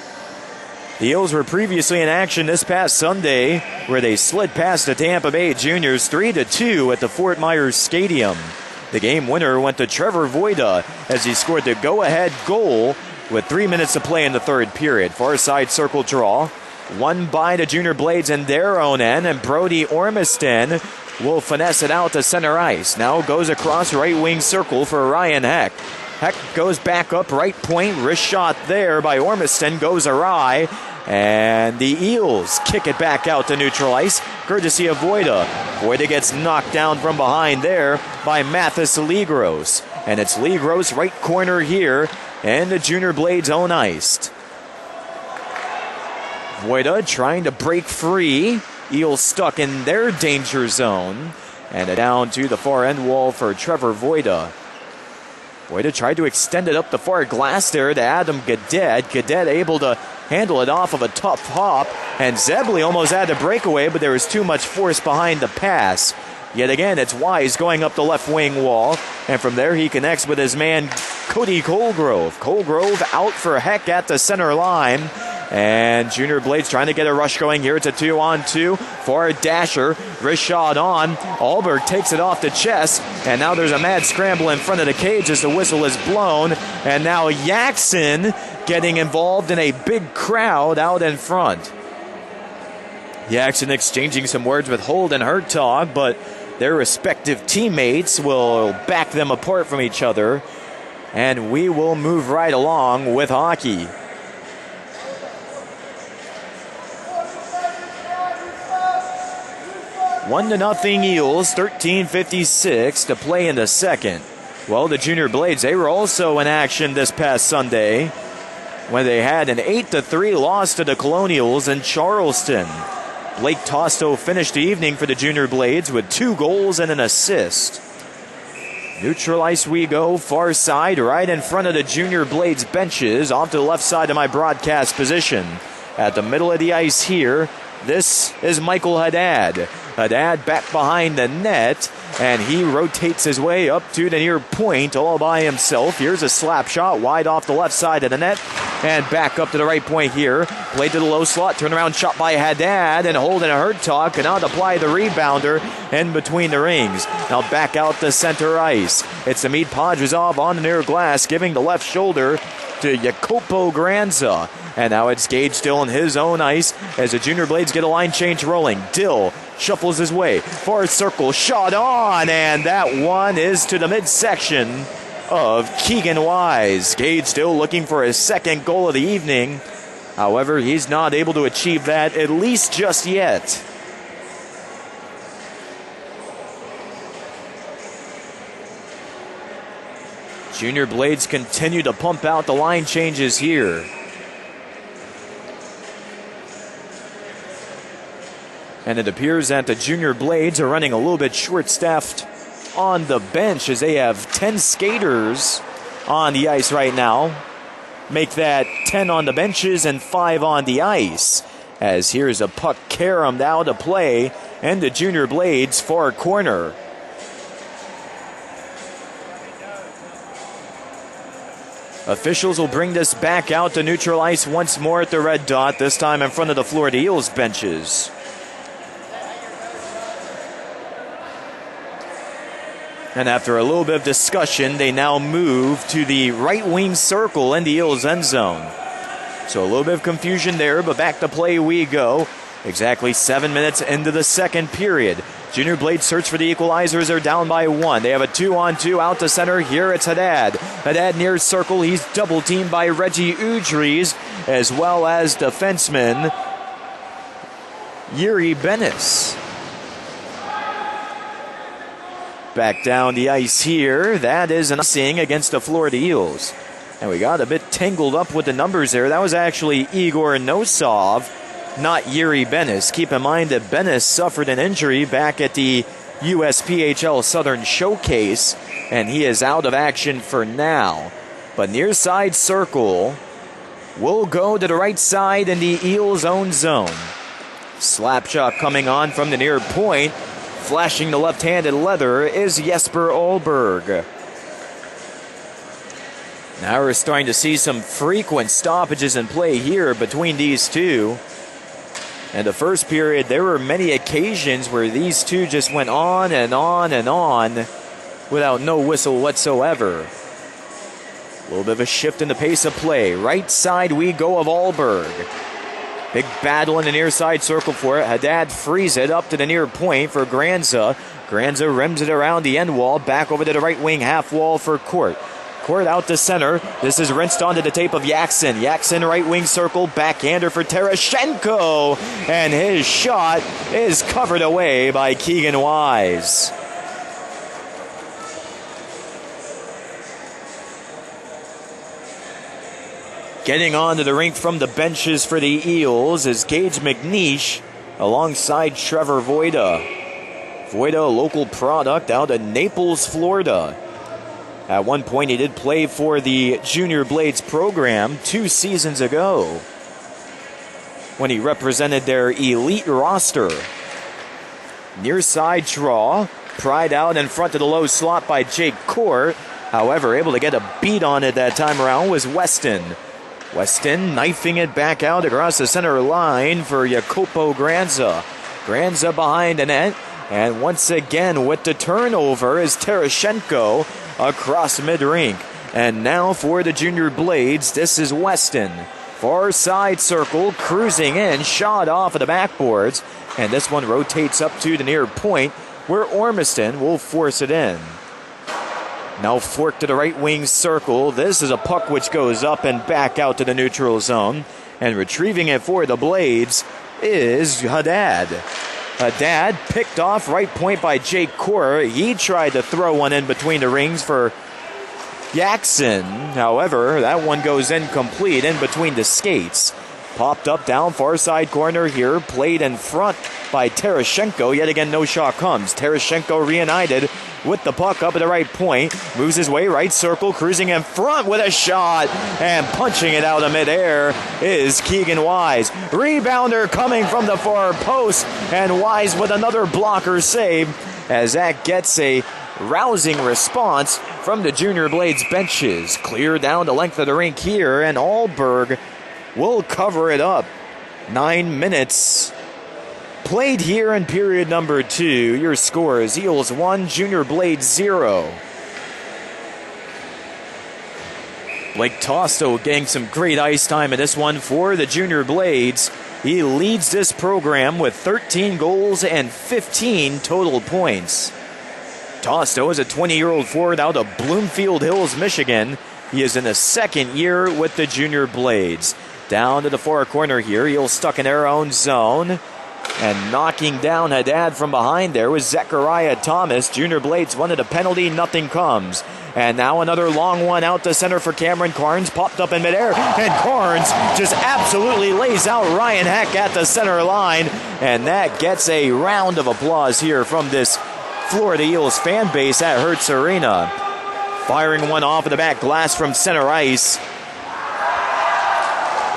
The Eels were previously in action this past Sunday, where they slid past the Tampa Bay Juniors 3-2 at the Fort Myers Stadium. The game winner went to Trevor Voida as he scored the go-ahead goal with 3 minutes to play in the third period. Far side circle draw, won by the Junior Blades in their own end, and Brody Ormiston will finesse it out to center ice. Now goes across right wing circle for Ryan Heck. Heck goes back up right point. Wrist shot there by Ormiston goes awry. And the Eels kick it back out to neutral ice, courtesy of Voida. Voida gets knocked down from behind there by Mathis Legros. And it's Legros right corner here, and the Junior Blades own iced. Voida trying to break free. Eels stuck in their danger zone. And down to the far end wall for Trevor Voida. Voida tried to extend it up the far glass there to Adam Gadet. Gadet able to handle it off of a tough hop. And Zebley almost had a breakaway, but there was too much force behind the pass. Yet again, it's Wise going up the left wing wall. And from there, he connects with his man, Cody Colgrove. Colgrove out for Heck at the center line. And Junior Blades trying to get a rush going here. It's a 2-on-2. Forward dasher. Wrist shot on. Ahlberg takes it off the chest. And now there's a mad scramble in front of the cage as the whistle is blown. And now Jackson getting involved in a big crowd out in front. Jackson exchanging some words with Holt and Hertog, but their respective teammates will back them apart from each other. And we will move right along with hockey. 1-0 Eels, 13:56 to play in the second. Well, the Junior Blades, they were also in action this past Sunday when they had an 8-3 loss to the Colonials in Charleston. Blake Tosto finished the evening for the Junior Blades with 2 goals and an assist. Neutral ice we go, far side, right in front of the Junior Blades benches, off to the left side of my broadcast position. At the middle of the ice here, this is Michael Haddad. Haddad back behind the net, and he rotates his way up to the near point all by himself. Here's a slap shot wide off the left side of the net, and back up to the right point here. Played to the low slot, turnaround shot by Haddad, and Holden Hertog cannot apply the rebounder in between the rings. Now back out to center ice. It's Amit Podrazov on the near glass, giving the left shoulder to Jacopo Granza. And now it's Gage Dill on his own ice as the Junior Blades get a line change rolling. Dill shuffles his way. Far circle, shot on, and that one is to the midsection of Keegan Wise. Gage Dill looking for his second goal of the evening. However, he's not able to achieve that, at least just yet. Junior Blades continue to pump out the line changes here. And it appears that the Junior Blades are running a little bit short-staffed on the bench as they have 10 skaters on the ice right now. Make that 10 on the benches and 5 on the ice. As here's a puck caromed out of play and the Junior Blades far corner. Officials will bring this back out to neutral ice once more at the red dot, this time in front of the Florida Eels benches. And after a little bit of discussion, they now move to the right wing circle in the Eels end zone. So a little bit of confusion there, but back to play we go. Exactly 7 minutes into the second period. Junior Blades search for the equalizers. They're down by 1. They have a 2-on-2 out to center. Here it's Haddad. Haddad near circle. He's double teamed by Reggie Udries as well as defenseman Yuri Bennis. Back down the ice here. That is an icing against the Florida Eels. And we got a bit tangled up with the numbers there. That was actually Igor Nosov, not Yuri Bennis. Keep in mind that Bennis suffered an injury back at the USPHL Southern Showcase, and he is out of action for now. But near side circle will go to the right side in the Eels' own zone. Slap shot coming on from the near point. Flashing the left-handed leather is Jesper Ahlberg. Now we're starting to see some frequent stoppages in play here between these two. In the first period, there were many occasions where these two just went on and on and on without no whistle whatsoever. A little bit of a shift in the pace of play. Right side we go of Ahlberg. Big battle in the near side circle for it. Haddad frees it up to the near point for Granza. Granza rims it around the end wall. Back over to the right wing half wall for Court. Court out to center. This is rinsed onto the tape of Yaxon. Yaxon right wing circle. Backhander for Tereshchenko. And his shot is covered away by Keegan Wise. Getting onto the rink from the benches for the Eels is Gage McNeish alongside Trevor Voida. Voida, a local product out of Naples, Florida. At one point, he did play for the Junior Blades program 2 seasons ago when he represented their elite roster. Near side draw, pried out in front of the low slot by Jake Court. However, able to get a beat on it that time around was Weston. Weston knifing it back out across the center line for Jacopo Granza. Granza behind the net. And once again with the turnover is Tereshchenko across mid-rink. And now for the Junior Blades, this is Weston. Far side circle, cruising in, shot off of the backboards. And this one rotates up to the near point where Ormiston will force it in. Now fork to the right wing circle. This is a puck which goes up and back out to the neutral zone. And retrieving it for the Blades is Haddad. Haddad picked off right point by Jake Court. He tried to throw one in between the rings for Yaxon. However, that one goes incomplete in between the skates. Popped up down far side corner here. Played in front by Tereshchenko. Yet again, no shot comes. Tereshchenko reunited with the puck up at the right point. Moves his way right circle. Cruising in front with a shot. And punching it out of midair is Keegan Wise. Rebounder coming from the far post. And Wise with another blocker save as that gets a rousing response from the Junior Blades benches. Clear down the length of the rink here. And Ahlberg will cover it up. 9 minutes played here in period number 2. Your score is Eels 1, Junior Blades 0. Blake Tosto getting some great ice time in this one for the Junior Blades. He leads this program with 13 goals and 15 total points. Tosto is a 20-year-old forward out of Bloomfield Hills, Michigan. He is in the second year with the Junior Blades. Down to the far corner here. Eels stuck in their own zone. And knocking down Haddad from behind there was Zechariah Thomas. Junior Blades wanted a penalty, nothing comes. And now another long one out to center for Cameron Carnes, popped up in midair, and Carnes just absolutely lays out Ryan Heck at the center line, and that gets a round of applause here from this Florida Eels fan base at Hertz Arena. Firing one off of the back glass from center ice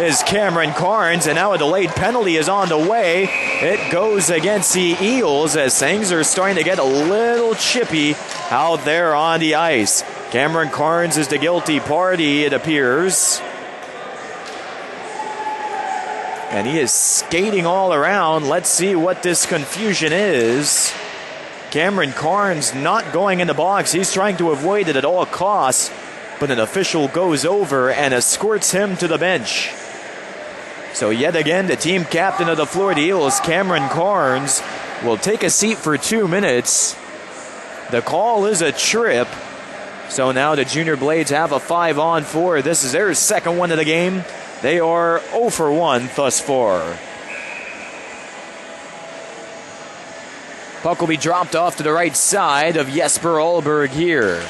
is Cameron Carnes, and now a delayed penalty is on the way. It goes against the Eels as things are starting to get a little chippy out there on the ice. Cameron Carnes is the guilty party, it appears. And he is skating all around. Let's see what this confusion is. Cameron Carnes not going in the box. He's trying to avoid it at all costs, but an official goes over and escorts him to the bench. So yet again, the team captain of the Florida Eels, Cameron Carnes, will take a seat for 2 minutes. The call is a trip. So now the Junior Blades have a 5-on-4. This is their second one of the game. They are 0 for 1 thus far. Puck will be dropped off to the right side of Jesper Ahlberg here.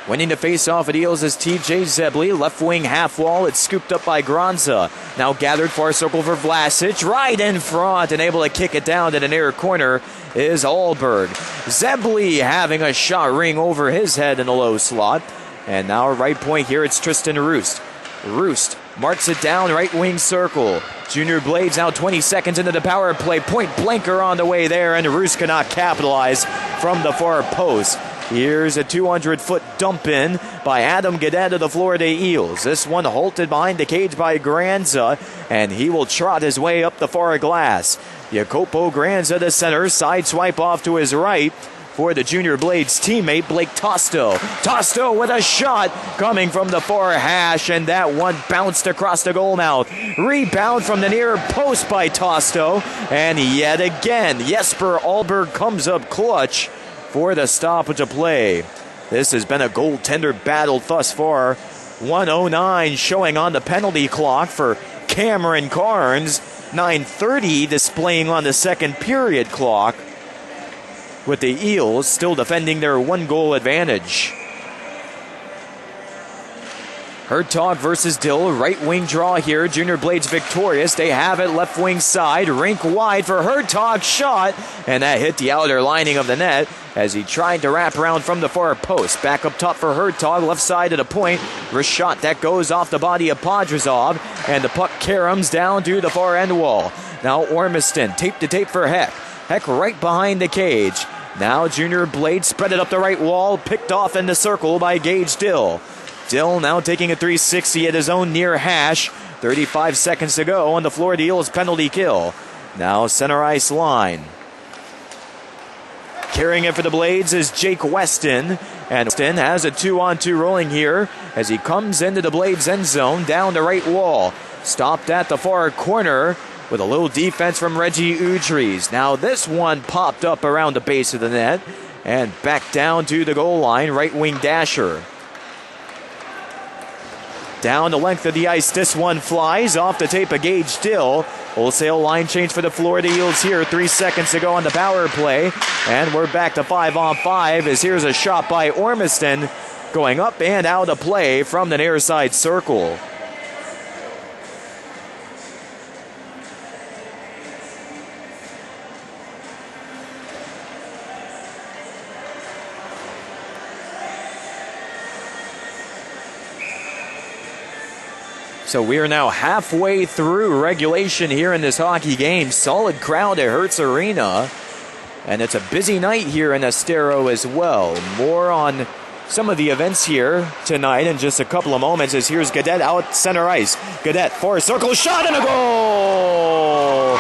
Winning the face-off at Eels is TJ Zebley. Left wing half wall. It's scooped up by Granza. Now gathered far circle for Vlasic. Right in front and able to kick it down to the near corner is Ahlberg. Zebley having a shot ring over his head in the low slot. And now right point here, it's Tristan Roost. Roost marks it down, right wing circle. Junior Blades now 20 seconds into the power play. Point blanker on the way there, and Roost cannot capitalize from the far post. Here's a 200-foot dump in by Adam Gadet of the Florida Eels. This one halted behind the cage by Granza, and he will trot his way up the far glass. Jacopo Granza, the center, side swipe off to his right for the Junior Blades teammate, Blake Tosto. Tosto with a shot coming from the far hash, and that one bounced across the goal mouth. Rebound from the near post by Tosto, and yet again, Jesper Ahlberg comes up clutch for the stoppage of play. This has been a goaltender battle thus far. 1:09 showing on the penalty clock for Cameron Carnes. 9:30 displaying on the second period clock, with the Eels still defending their 1-goal advantage. Hertog versus Dill, right wing draw here. Junior Blades victorious. They have it left wing side. Rink wide for Hertog, shot, and that hit the outer lining of the net as he tried to wrap around from the far post. Back up top for Hertog, left side of the point. Wrist shot that goes off the body of Podrazov, and the puck caroms down to the far end wall. Now Ormiston, tape to tape for Heck. Heck right behind the cage. Now Junior Blades spread it up the right wall, picked off in the circle by Gage Dill. Dill now taking a 360 at his own near hash. 35 seconds to go on the Florida Eels penalty kill. Now center ice line. Carrying it for the Blades is Jake Weston. And Weston has a 2-on-2 rolling here as he comes into the Blades end zone down the right wall. Stopped at the far corner with a little defense from Reggie Udries. Now this one popped up around the base of the net and back down to the goal line, right wing dasher. Down the length of the ice, this one flies off the tape of Gage Dill. Wholesale line change for the Florida Eels here. 3 seconds to go on the power play. And we're back to 5-on-5 as here's a shot by Ormiston going up and out of play from the near side circle. So we are now halfway through regulation here in this hockey game. Solid crowd at Hertz Arena. And it's a busy night here in Estero as well. More on some of the events here tonight in just a couple of moments as here's Gadet out center ice. Gadet, far circle, shot and a goal!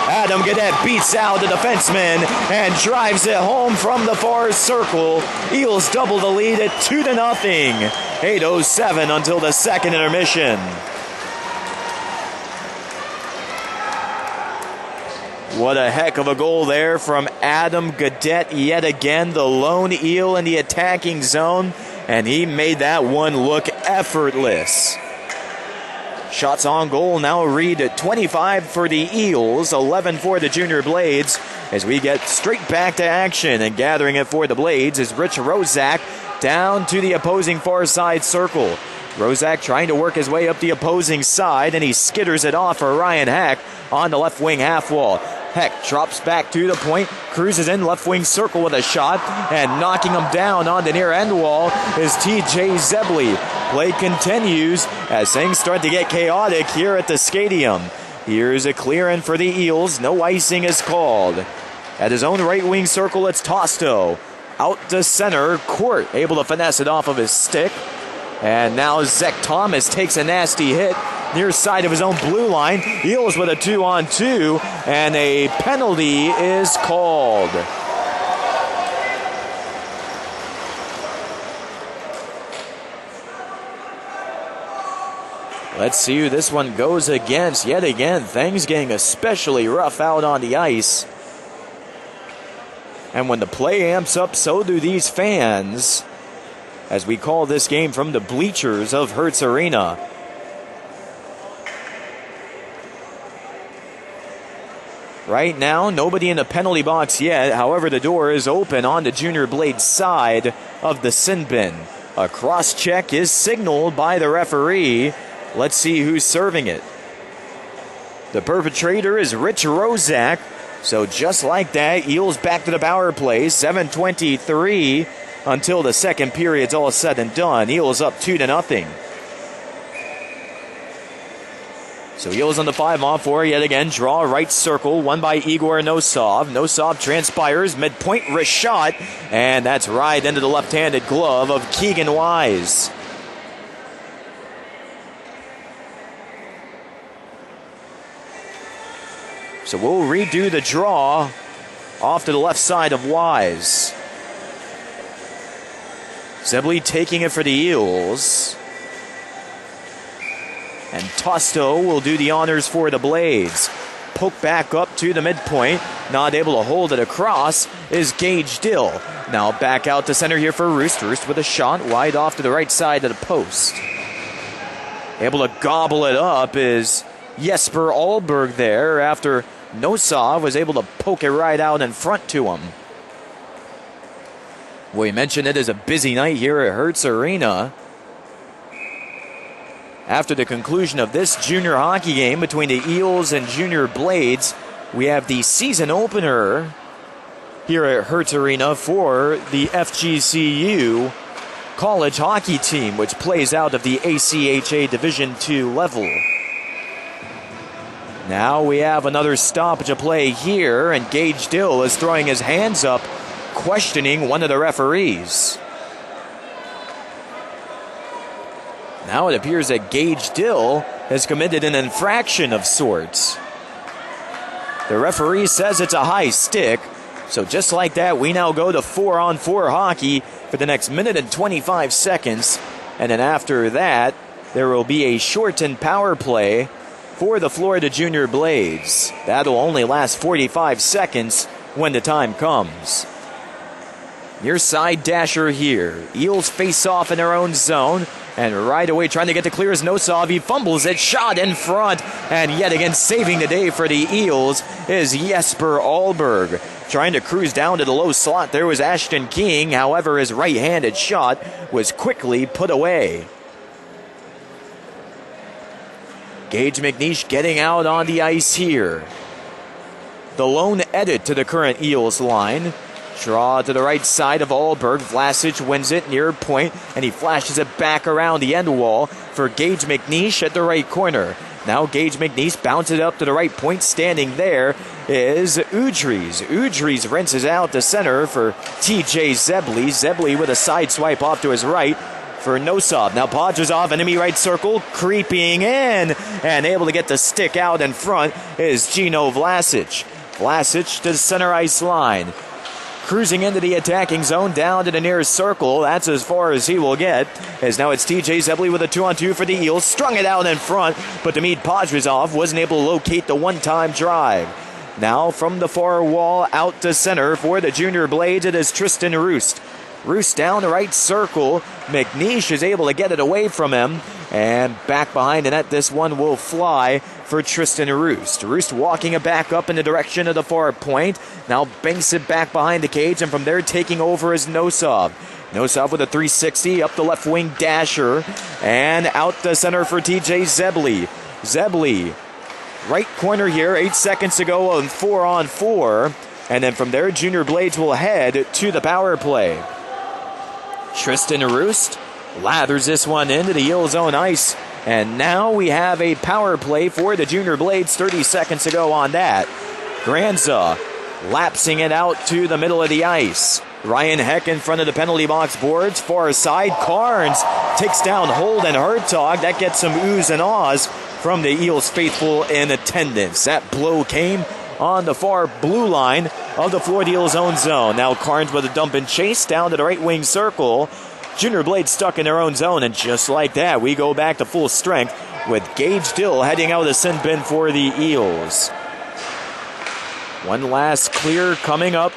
Adam Gadet beats out the defenseman and drives it home from the far circle. Eels double the lead at 2-0. 8:07 until the second intermission. What a heck of a goal there from Adam Gadet yet again, the lone Eel in the attacking zone, and he made that one look effortless. Shots on goal now read 25 for the Eels, 11 for the Junior Blades, as we get straight back to action. And gathering it for the Blades is Rich Rozak down to the opposing far side circle. Rozak trying to work his way up the opposing side, and he skitters it off for Ryan Heck on the left wing half wall. Heck drops back to the point, cruises in left wing circle with a shot, and knocking him down on the near end wall is TJ Zebley. Play continues as things start to get chaotic here at the stadium. Here's a clear in for the Eels. No icing is called. At his own right wing circle, it's Tosto. Out to center, Court able to finesse it off of his stick. And now Zach Thomas takes a nasty hit near side of his own blue line. Eels with a 2-on-2, and a penalty is called. Let's see who this one goes against. Yet again, things getting especially rough out on the ice. And when the play amps up, so do these fans, as we call this game from the bleachers of Hertz Arena. Right now, nobody in the penalty box yet. However, the door is open on the Junior Blade side of the sin bin. A cross check is signaled by the referee. Let's see who's serving it. The perpetrator is Rich Rozak. So just like that, Eels back to the power play. 7:23 until the second period's all said and done. Eels up 2-0. So Eels on the 5-on-4 yet again. Draw right circle, won by Igor Nosov. Nosov transpires, midpoint wrist shot, and that's right into the left-handed glove of Keegan Wise. So we'll redo the draw off to the left side of Wise. Zebley taking it for the Eels. And Tosto will do the honors for the Blades. Poke back up to the midpoint. Not able to hold it across is Gage Dill. Now back out to center here for Roost. Roost with a shot wide off to the right side of the post. Able to gobble it up is Jesper Ahlberg there after Nosov was able to poke it right out in front to him. We mentioned it is a busy night here at Hertz Arena. After the conclusion of this junior hockey game between the Eels and Junior Blades, we have the season opener here at Hertz Arena for the FGCU college hockey team, which plays out of the ACHA Division II level. Now we have another stoppage of play here, and Gage Dill is throwing his hands up, questioning one of the referees. Now it appears that Gage Dill has committed an infraction of sorts. The referee says it's a high stick, so just like that, we now go to 4-on-4 hockey for the next minute and 25 seconds, and then after that, there will be a shortened power play for the Florida Junior Blades. That'll only last 45 seconds when the time comes. Near side dasher here. Eels face off in their own zone, and right away trying to get to clear is Nosov. He fumbles it, shot in front, and yet again saving the day for the Eels is Jesper Ahlberg. Trying to cruise down to the low slot there was Ashton King. However, his right-handed shot was quickly put away. Gage McNeish getting out on the ice here. The lone edit to the current Eels line. Draw to the right side of Ahlberg. Vlasic wins it near point, and he flashes it back around the end wall for Gage McNeish at the right corner. Now Gage McNeish bounces it up to the right point. Standing there is Udries. Udries rinses out the center for TJ Zebley. Zebley with a side swipe off to his right for Nosov. Now Podrazov, enemy right circle, creeping in, and able to get the stick out in front is Gino Vlasic. Vlasic to the center ice line. Cruising into the attacking zone, down to the nearest circle. That's as far as he will get. As now it's TJ Zebley with a 2-on-2 for the Eels. Strung it out in front, but Dmitry Podrazov wasn't able to locate the one-time drive. Now from the far wall out to center for the Junior Blades, it is Tristan Roost. Roost down the right circle. McNeish is able to get it away from him. And back behind the net, this one will fly for Tristan Roost. Roost walking it back up in the direction of the far point. Now banks it back behind the cage, and from there taking over is Nosov. Nosov with a 360 up the left wing dasher. And out the center for TJ Zebley. Zebley, right corner here, 8 seconds to go on 4-on-4. And then from there, Junior Blades will head to the power play. Tristan Roost lathers this one into the Eels' own ice. And now we have a power play for the Junior Blades. 30 seconds to go on that. Granza lapsing it out to the middle of the ice. Ryan Heck in front of the penalty box boards. Far side, Carnes takes down Holden Hertog. That gets some oohs and ahs from the Eels faithful in attendance. That blow came on the far blue line of the Florida Eels' own zone. Now Carnes with a dump and chase down to the right wing circle. Junior Blades stuck in their own zone, and just like that, we go back to full strength with Gage Dill heading out of the sin bin for the Eels. One last clear coming up,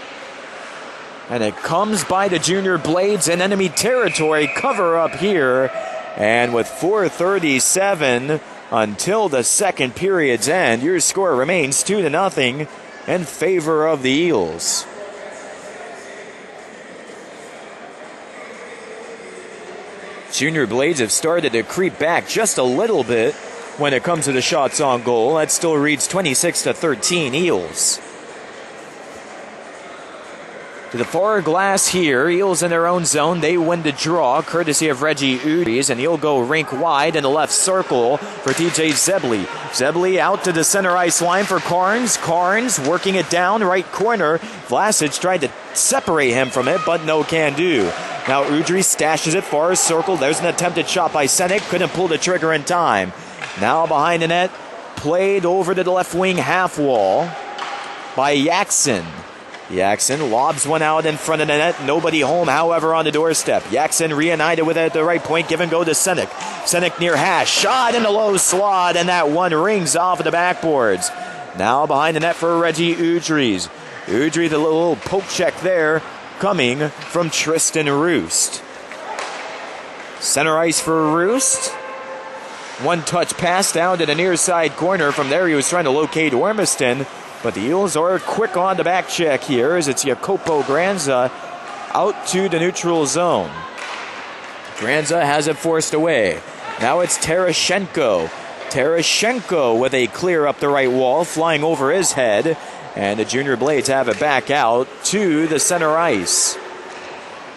and it comes by the Junior Blades in enemy territory. Cover up here, and with 4:37 until the second period's end, your score remains 2-0 in favor of the Eels. Junior Blades have started to creep back just a little bit when it comes to the shots on goal. That still reads 26-13 Eels. To the far glass here, Eels in their own zone. They win the draw, courtesy of Reggie Udries, and he'll go rink wide in the left circle for TJ Zebley. Zebley out to the center ice line for Carnes. Carnes working it down, right corner. Vlasic tried to separate him from it, but no can do. Now Udries stashes it far circle. There's an attempted shot by Senek. Couldn't pull the trigger in time. Now behind the net, played over to the left wing half wall by Yaxon. Yaxon lobs one out in front of the net. Nobody home, however, on the doorstep. Yaxon reunited with it at the right point. Give and go to Senek. Senek near hash. Shot in the low slot, and that one rings off of the backboards. Now behind the net for Reggie Udries. Udries, the little poke check there, coming from Tristan Roost. Center ice for Roost. One touch pass down to the near side corner. From there, he was trying to locate Ormiston. But the Eels are quick on the back check here as it's Jacopo Granza out to the neutral zone. Granza has it forced away. Now it's Tereshchenko. Tereshchenko with a clear up the right wall, flying over his head. And the Junior Blades have it back out to the center ice.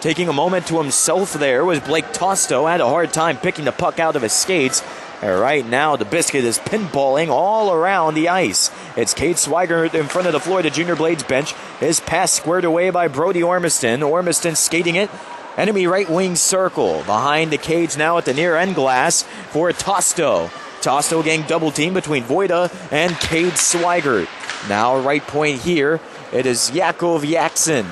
Taking a moment to himself there was Blake Tosto. Had a hard time picking the puck out of his skates. And right now, the Biscuit is pinballing all around the ice. It's Cade Swigert in front of the Florida Junior Blades bench. His pass squared away by Brody Ormiston. Ormiston skating it. Enemy right wing circle. Behind the cage now at the near end glass for Tosto. Tosto getting double team between Voida and Cade Swigert. Now right point here, it is Yakov Yaxon.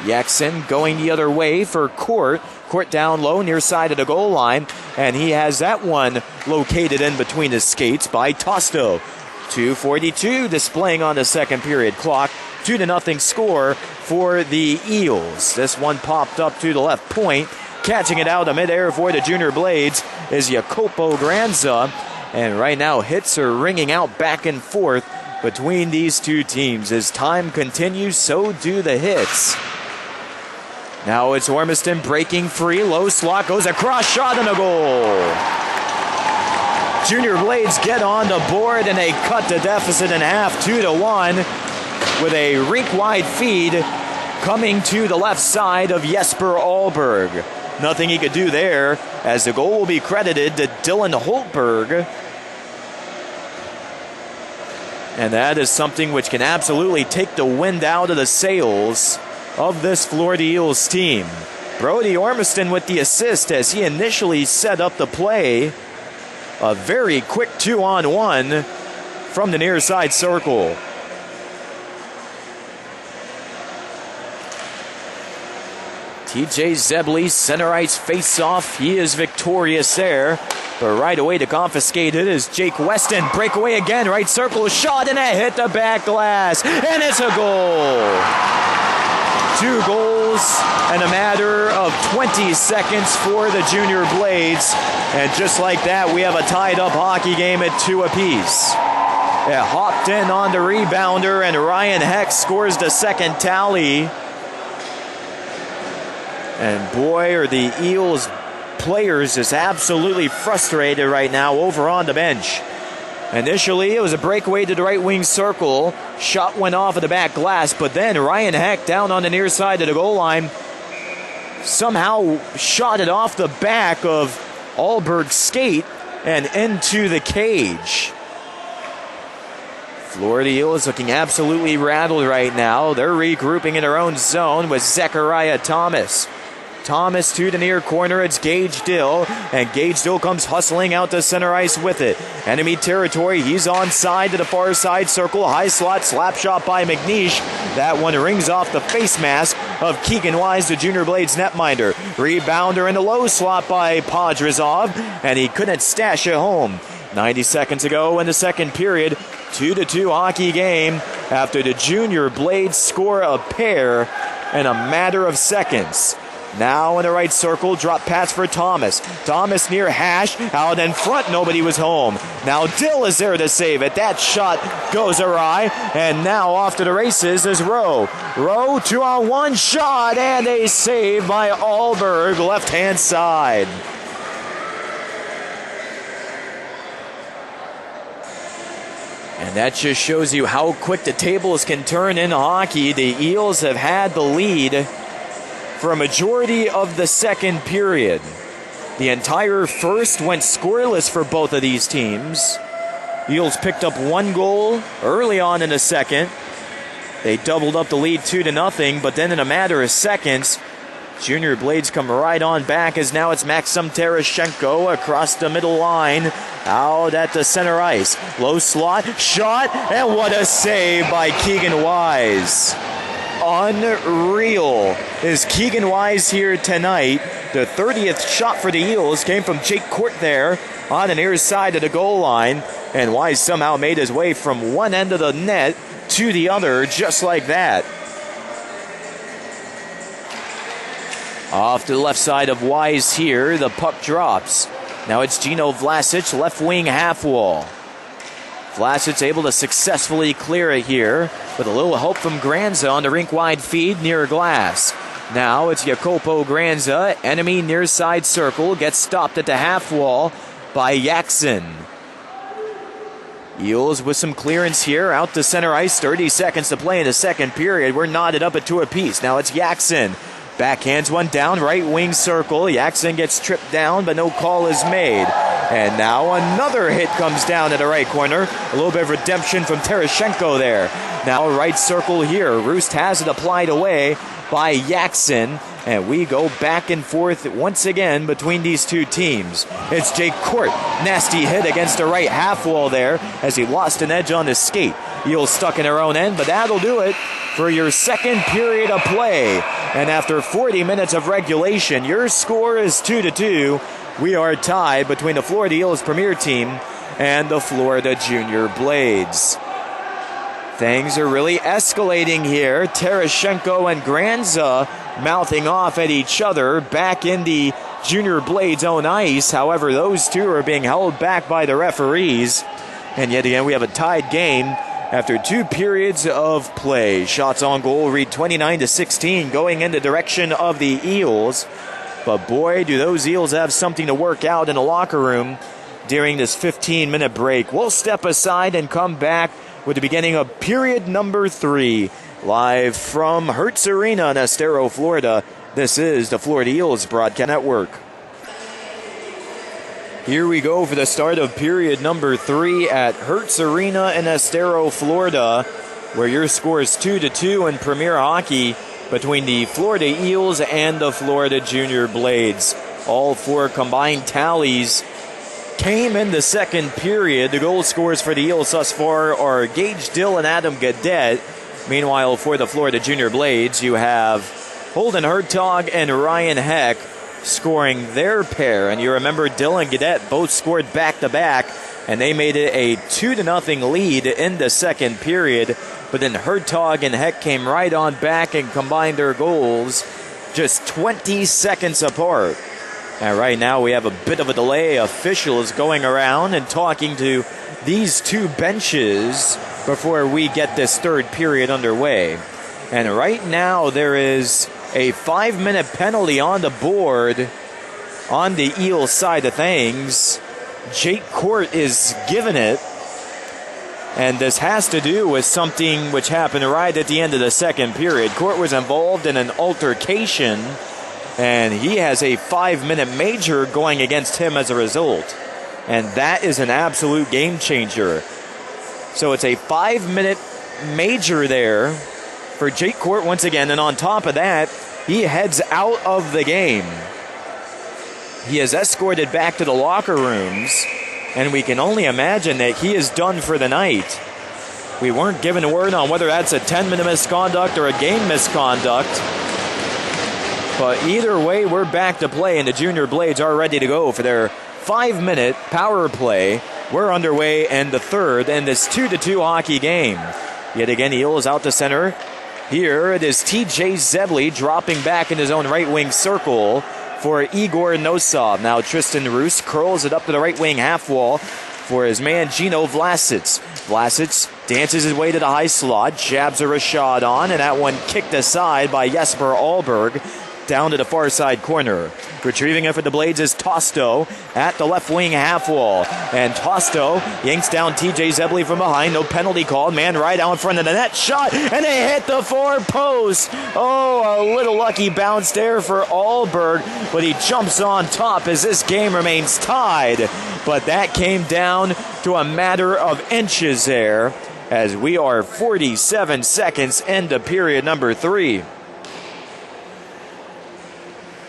Yaxon going the other way for Court. Court down low near side of the goal line, and he has that one located in between his skates by Tosto. 2:42 displaying on the second period clock. 2-0 score for the Eels. This one popped up to the left point. Catching it out of midair for the Junior Blades is Jacopo Granza. And right now hits are ringing out back and forth between these two teams. As time continues, so do the hits. Now it's Ormiston breaking free. Low slot goes across, shot and a goal. Junior Blades get on the board and they cut the deficit in half, 2-1, with a rink-wide feed coming to the left side of Jesper Ahlberg. Nothing he could do there, as the goal will be credited to Dylan Holtberg. And that is something which can absolutely take the wind out of the sails of this Florida Eels team. Brody Ormiston with the assist as he initially set up the play. A very quick 2-on-1 from the near side circle. TJ Zebley, center ice face-off. He is victorious there. But right away to confiscate it is Jake Weston. Breakaway again, right circle, shot, and it hit the back glass. And it's a goal. 2 goals in a matter of 20 seconds for the Junior Blades. And just like that, we have a tied up hockey game at 2 apiece. It hopped in on the rebounder, and Ryan Heck scores the second tally. And boy, are the Eels players just absolutely frustrated right now over on the bench. Initially, it was a breakaway to the right wing circle. Shot went off of the back glass, but then Ryan Heck down on the near side of the goal line somehow shot it off the back of Alberg's skate and into the cage. Florida Eels looking absolutely rattled right now. They're regrouping in their own zone with Zechariah Thomas. Thomas to the near corner. It's Gage Dill, and Gage Dill comes hustling out to center ice with it. Enemy territory. He's onside to the far side circle. High slot slap shot by McNeish. That one rings off the face mask of Keegan Wise, the Junior Blades netminder. Rebounder in the low slot by Podrazov, and he couldn't stash it home. 90 seconds ago in the second period, 2-2 hockey game after the Junior Blades score a pair in a matter of seconds. Now in the right circle, drop pass for Thomas. Thomas near hash, out in front, nobody was home. Now Dill is there to save it. That shot goes awry, and now off to the races is Rowe. Rowe, 2-on-1 shot, and a save by Alberg, left-hand side. And that just shows you how quick the tables can turn in hockey. The Eels have had the lead for a majority of the second period. The entire first went scoreless for both of these teams. Eels picked up 1 goal early on in the second. They doubled up the lead 2-0, but then in a matter of seconds, Junior Blades come right on back as now it's Maxim Tereshchenko across the middle line, out at the center ice. Low slot, shot, and what a save by Keegan Wise. Unreal is Keegan Wise here tonight. The 30th shot for the Eels came from Jake Court there on the near side of the goal line, and Wise somehow made his way from one end of the net to the other just like that. Off to the left side of Wise here, the puck drops. Now it's Gino Vlasic, left wing half wall. Vlasic able to successfully clear it here with a little help from Granza on the rink-wide feed near glass. Now it's Jacopo Granza, enemy near side circle, gets stopped at the half wall by Jackson. Eels with some clearance here, out to center ice, 30 seconds to play in the second period. We're knotted up at 2 apiece. Now it's Jackson. Backhands one down, right wing circle. Jackson gets tripped down, but no call is made. And now another hit comes down to the right corner. A little bit of redemption from Tereshchenko there. Now right circle here. Roost has it applied away by Jackson. And we go back and forth once again between these two teams. It's Jake Court. Nasty hit against the right half wall there as he lost an edge on his skate. Eels stuck in their own end, but that'll do it for your second period of play. And after 40 minutes of regulation, your score is 2-2. We are tied between the Florida Eels Premier team and the Florida Junior Blades. Things are really escalating here. Tereshchenko and Granza mouthing off at each other back in the Junior Blades' own ice. However, those two are being held back by the referees. And yet again, we have a tied game after 2 periods of play. Shots on goal read 29-16 going in the direction of the Eels. But boy, do those Eels have something to work out in the locker room during this 15-minute break. We'll step aside and come back with the beginning of period number 3. Live from Hertz Arena in Estero, Florida. This is the Florida Eels Broadcast Network. Here we go for the start of period number 3 at Hertz Arena in Estero, Florida, where your score is 2-2 in Premier Hockey between the Florida Eels and the Florida Junior Blades. All 4 combined tallies came in the second period. The goal scorers for the Eels thus far are Gage Dill and Adam Gadet. Meanwhile, for the Florida Junior Blades, you have Holden Hertog and Ryan Heck scoring their pair. And you remember Dill and Gadet both scored back-to-back, and they made it a 2-0 lead in the second period. But then Hertog and Heck came right on back and combined their goals just 20 seconds apart. And right now we have a bit of a delay. Officials going around and talking to these two benches before we get this third period underway. And right now there is a 5-minute penalty on the board on the Eels side of things. Jake Court is given it. And this has to do with something which happened right at the end of the second period. Court was involved in an altercation, and he has a 5-minute major going against him as a result. And that is an absolute game changer. So it's a 5-minute major there for Jake Court once again. And on top of that, he heads out of the game. He is escorted back to the locker rooms, and we can only imagine that he is done for the night. We weren't given a word on whether that's a 10-minute misconduct or a game misconduct. But either way, we're back to play, and the Junior Blades are ready to go for their 5-minute power play. We're underway in the third in this 2-2 hockey game. Yet again, Eels out to center. Here it is TJ Zebley dropping back in his own right wing circle for Igor Nosov. Now Tristan Roos curls it up to the right wing half wall for his man Gino Vlasic. Vlasic dances his way to the high slot, jabs a Rashad on, and that one kicked aside by Jesper Ahlberg down to the far side corner. Retrieving it for the Blades is Tosto at the left wing half wall. And Tosto yanks down TJ Zebley from behind. No penalty called. Man right out in front of the net. Shot, and they hit the far post. Oh, a little lucky bounce there for Ahlberg, but he jumps on top as this game remains tied. But that came down to a matter of inches there, as we are 47 seconds into period number 3.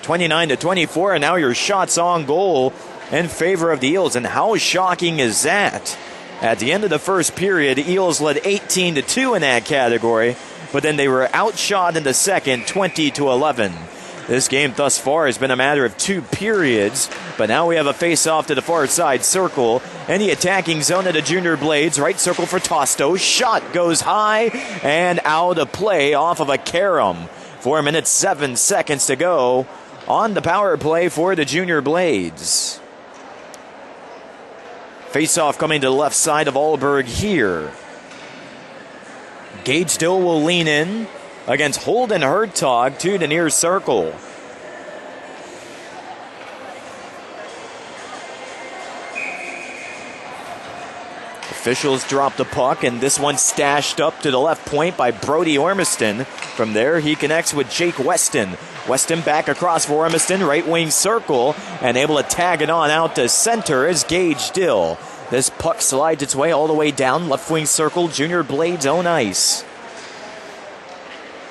29-24, and now your shots on goal in favor of the Eels. And how shocking is that? At the end of the first period, the Eels led 18-2 in that category, but then they were outshot in the second, 20-11. This game thus far has been a matter of 2 periods, but now we have a face-off to the far side circle, and the attacking zone of the Junior Blades. Right circle for Tosto. Shot goes high and out of play off of a carom. 4 minutes, 7 seconds to go on the power play for the Junior Blades. Face-off coming to the left side of Ahlberg here. Gage Still will lean in against Holden Hertog to the near circle. Officials drop the puck, and this one stashed up to the left point by Brody Ormiston. From there, he connects with Jake Weston. Weston back across for Ormiston, right wing circle, and able to tag it on out to center is Gage Dill. This puck slides its way all the way down, left wing circle, Junior Blades own ice.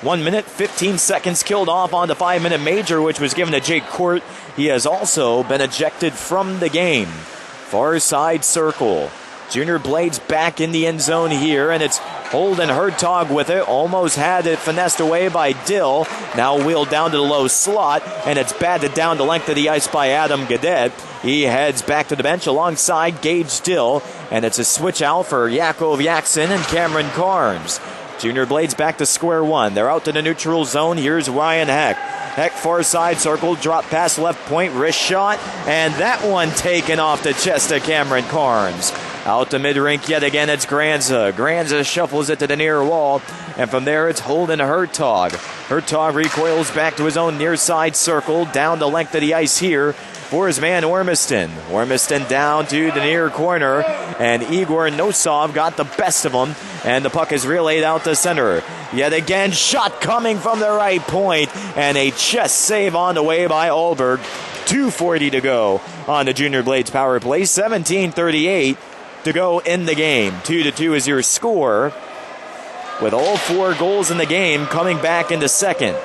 1 minute, 15 seconds killed off on the 5-minute major, which was given to Jake Court. He has also been ejected from the game. Far side circle. Junior Blades back in the end zone here, and it's Holden Hertog with it. Almost had it finessed away by Dill. Now wheeled down to the low slot, and it's batted down the length of the ice by Adam Gadet. He heads back to the bench alongside Gage Dill, and it's a switch out for Yakov Yaksin and Cameron Carnes. Junior Blades back to square one. They're out to the neutral zone. Here's Ryan Heck. Heck far side circle, drop pass left point, wrist shot, and that one taken off the chest of Cameron Carnes. Out to mid-rink yet again, it's Granza. Granza shuffles it to the near wall, and from there it's Holden Hertog. Hertog recoils back to his own near side circle, down the length of the ice here for his man Ormiston. Ormiston down to the near corner, and Igor Nosov got the best of him, and the puck is relayed out to center. Yet again, shot coming from the right point, and a chest save on the way by Ahlberg. 2:40 to go on the Junior Blades power play. 17:38 to go in the game. 2-2 is your score, with all 4 goals in the game coming back into second.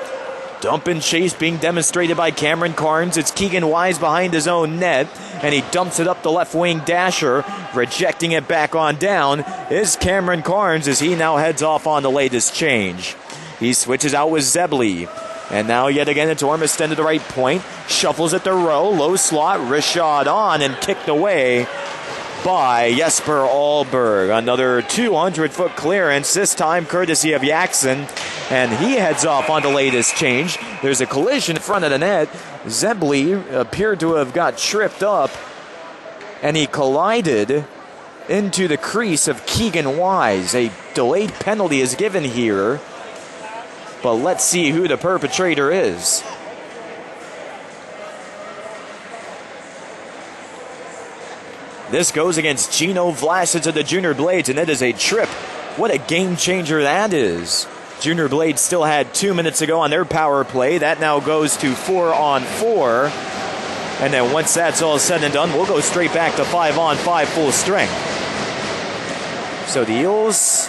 Dump and chase being demonstrated by Cameron Carnes. It's Keegan Wise behind his own net, and he dumps it up the left wing dasher. Rejecting it back on down is Cameron Carnes as he now heads off on the latest change. He switches out with Zebley. And now yet again it's Ormiston to the right point. Shuffles it to Rowe. Low slot. Rashad on and kicked away by Jesper Ahlberg. Another 200-foot clearance, this time courtesy of Yaxon. and he heads off on the latest change. There's a collision in front of the net. Zebley appeared to have got tripped up, and he collided into the crease of Keegan Wise. A delayed penalty is given here, but let's see who the perpetrator is. This goes against Gino Vlasic of the Junior Blades, and it is a trip. What a game changer that is. Junior Blades still had 2 minutes to go on their power play. That now goes to 4-on-4. And then once that's all said and done, we'll go straight back to 5-on-5 full strength. So the Eels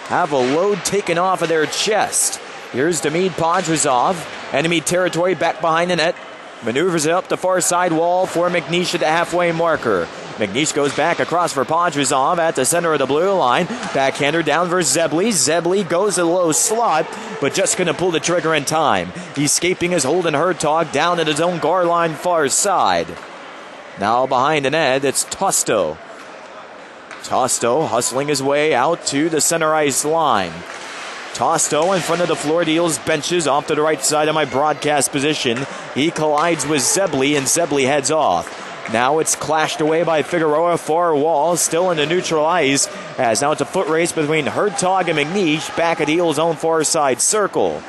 have a load taken off of their chest. Here's Demid Podrazov. Enemy territory back behind the net. Maneuvers it up the far side wall for McNeish at the halfway marker. McNeish goes back across for Podrazov at the center of the blue line. Backhander down for Zebley. Zebley goes to the low slot, but just going to pull the trigger in time. Escaping is Holden Hertog down at his own goal line far side. Now behind the net, it's Tosto. Tosto hustling his way out to the center ice line. Tosto in front of the Florida Eels benches off to the right side of my broadcast position. He collides with Zebley, and Zebley heads off. Now it's clashed away by Figueroa, far wall, still in the neutral ice, as now it's a foot race between Hertog and McNeish back at Eels' own far side circle.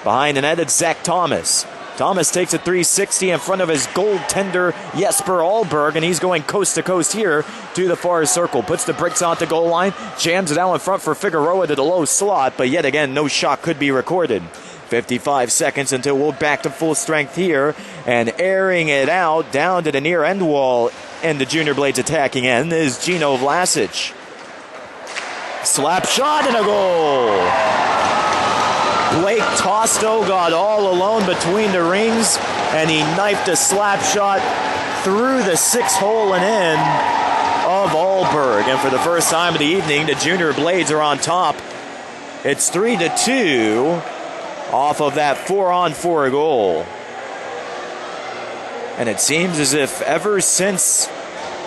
Behind the net, it's Zach Thomas. Thomas takes a 360 in front of his goaltender Jesper Ahlberg, and he's going coast to coast here to the far circle. Puts the bricks on the goal line, jams it out in front for Figueroa to the low slot, but yet again, no shot could be recorded. 55 seconds until we're back to full strength here, and airing it out down to the near end wall, and the Junior Blades attacking end is Gino Vlasic. Slap shot and a goal! Blake Tosto got all alone between the rings, and he knifed a slap shot through the 6 hole and in of Ahlberg. And for the first time of the evening, the Junior Blades are on top. It's 3-2 off of that 4-on-4 goal. And it seems as if ever since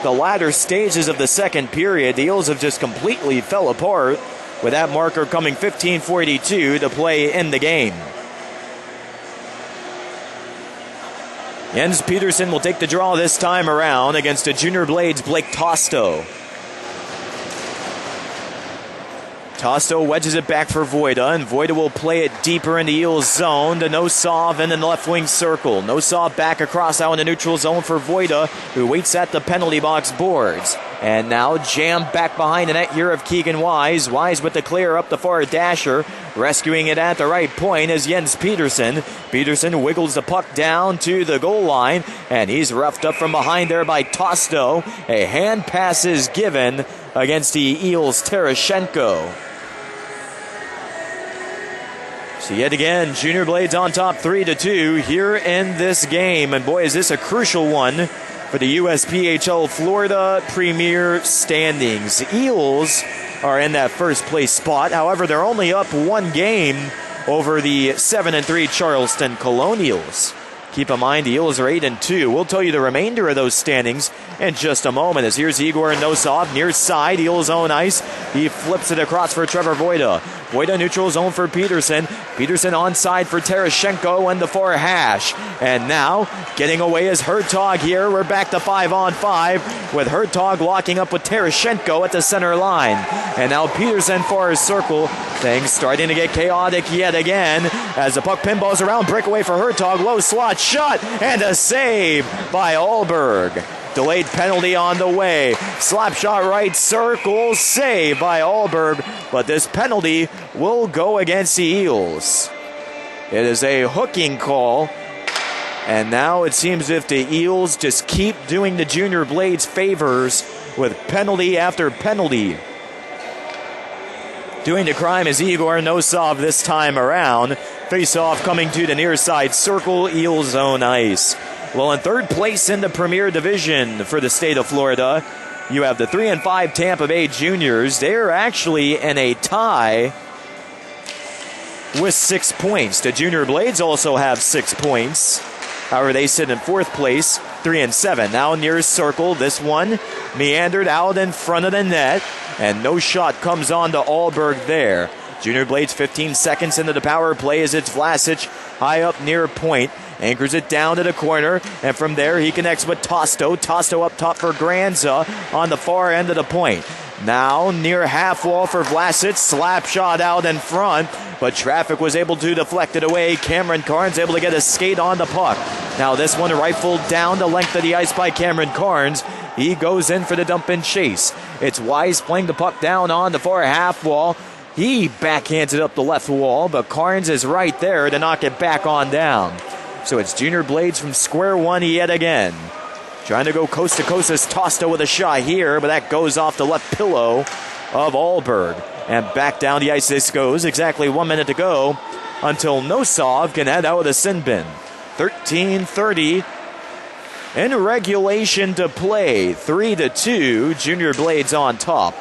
the latter stages of the second period, the Eels have just completely fell apart, with that marker coming 15:42 to play in the game. Jens Peterson will take the draw this time around against the Junior Blades' Blake Tosto. Tosto wedges it back for Voida, and Voida will play it deeper in the Eels zone to Nosov in the left wing circle. Nosov back across out in the neutral zone for Voida, who waits at the penalty box boards. And now jammed back behind the net here of Keegan Wise. Wise with the clear up the far dasher. Rescuing it at the right point is Jens Peterson. Peterson wiggles the puck down to the goal line, and he's roughed up from behind there by Tosto. A hand pass is given against the Eels' Terashenko. So yet again, Junior Blades on top 3-2 here in this game. And boy, is this a crucial one for the USPHL Florida Premier standings. Eels are in that first place spot. However, they're only up 1 game over the 7-3 Charleston Colonials. Keep in mind, the Eels are 8-2. We'll tell you the remainder of those standings in just a moment. As here's Igor Nosov, near side, Eels' own ice. He flips it across for Trevor Voida. Voida neutral zone for Peterson. Peterson onside for Terashenko and the far hash. And now, getting away is Hertog here. We're back to 5-on-5 with Hertog locking up with Terashenko at the center line. And now Peterson far circle. Things starting to get chaotic yet again as the puck pinballs around. Breakaway for Hertog. Low slot shot and a save by Ahlberg. Delayed penalty on the way. Slap shot right circle. Save by Ahlberg. But this penalty will go against the Eels. It is a hooking call. And now it seems as if the Eels just keep doing the Junior Blades favors with penalty after penalty. Doing the crime is Igor Nosov this time around. Face-off coming to the near side circle, Eels zone ice. Well, in third place in the Premier Division for the state of Florida, you have the 3-5 Tampa Bay Juniors. They're actually in a tie with 6 points. The Junior Blades also have 6 points. However, they sit in fourth place, 3-7. Now near circle, this one meandered out in front of the net, and no shot comes on to Ahlberg there. Junior Blades 15 seconds into the power play as it's Vlasic high up near point. Anchors it down to the corner, and from there he connects with Tosto. Tosto up top for Granza on the far end of the point. Now near half wall for Vlasic. Slap shot out in front, but traffic was able to deflect it away. Cameron Carnes able to get a skate on the puck. Now this one rifled down the length of the ice by Cameron Carnes. He goes in for the dump and chase. It's Wise playing the puck down on the far half wall. He backhands it up the left wall, but Carnes is right there to knock it back on down. So it's Junior Blades from square one yet again. Trying to go coast to coast as Tosto with a shot here, but that goes off the left pillow of Alberg. And back down the ice this goes. Exactly 1 minute to go until Nosov can head out of the sin bin. 13:30 in regulation to play. 3-2, Junior Blades on top.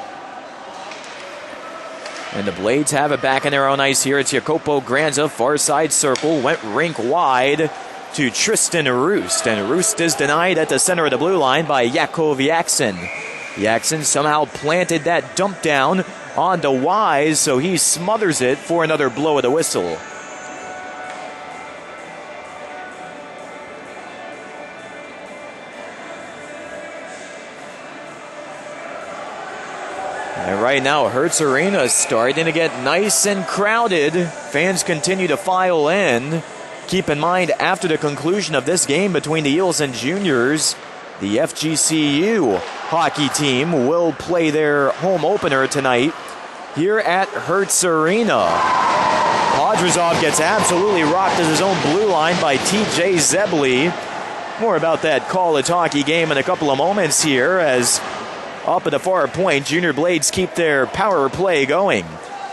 And the Blades have it back in their own ice here. It's Jacopo Granza, far side circle, went rink wide to Tristan Roost. And Roost is denied at the center of the blue line by Yakov Yaksin. Yaksin somehow planted that dump down onto Wise, so he smothers it for another blow of the whistle. And right now, Hertz Arena is starting to get nice and crowded. Fans continue to file in. Keep in mind, after the conclusion of this game between the Eels and Juniors, the FGCU hockey team will play their home opener tonight here at Hertz Arena. Podrazov gets absolutely rocked at his own blue line by TJ Zebley. More about that college hockey game in a couple of moments here, as up at the far point, Junior Blades keep their power play going.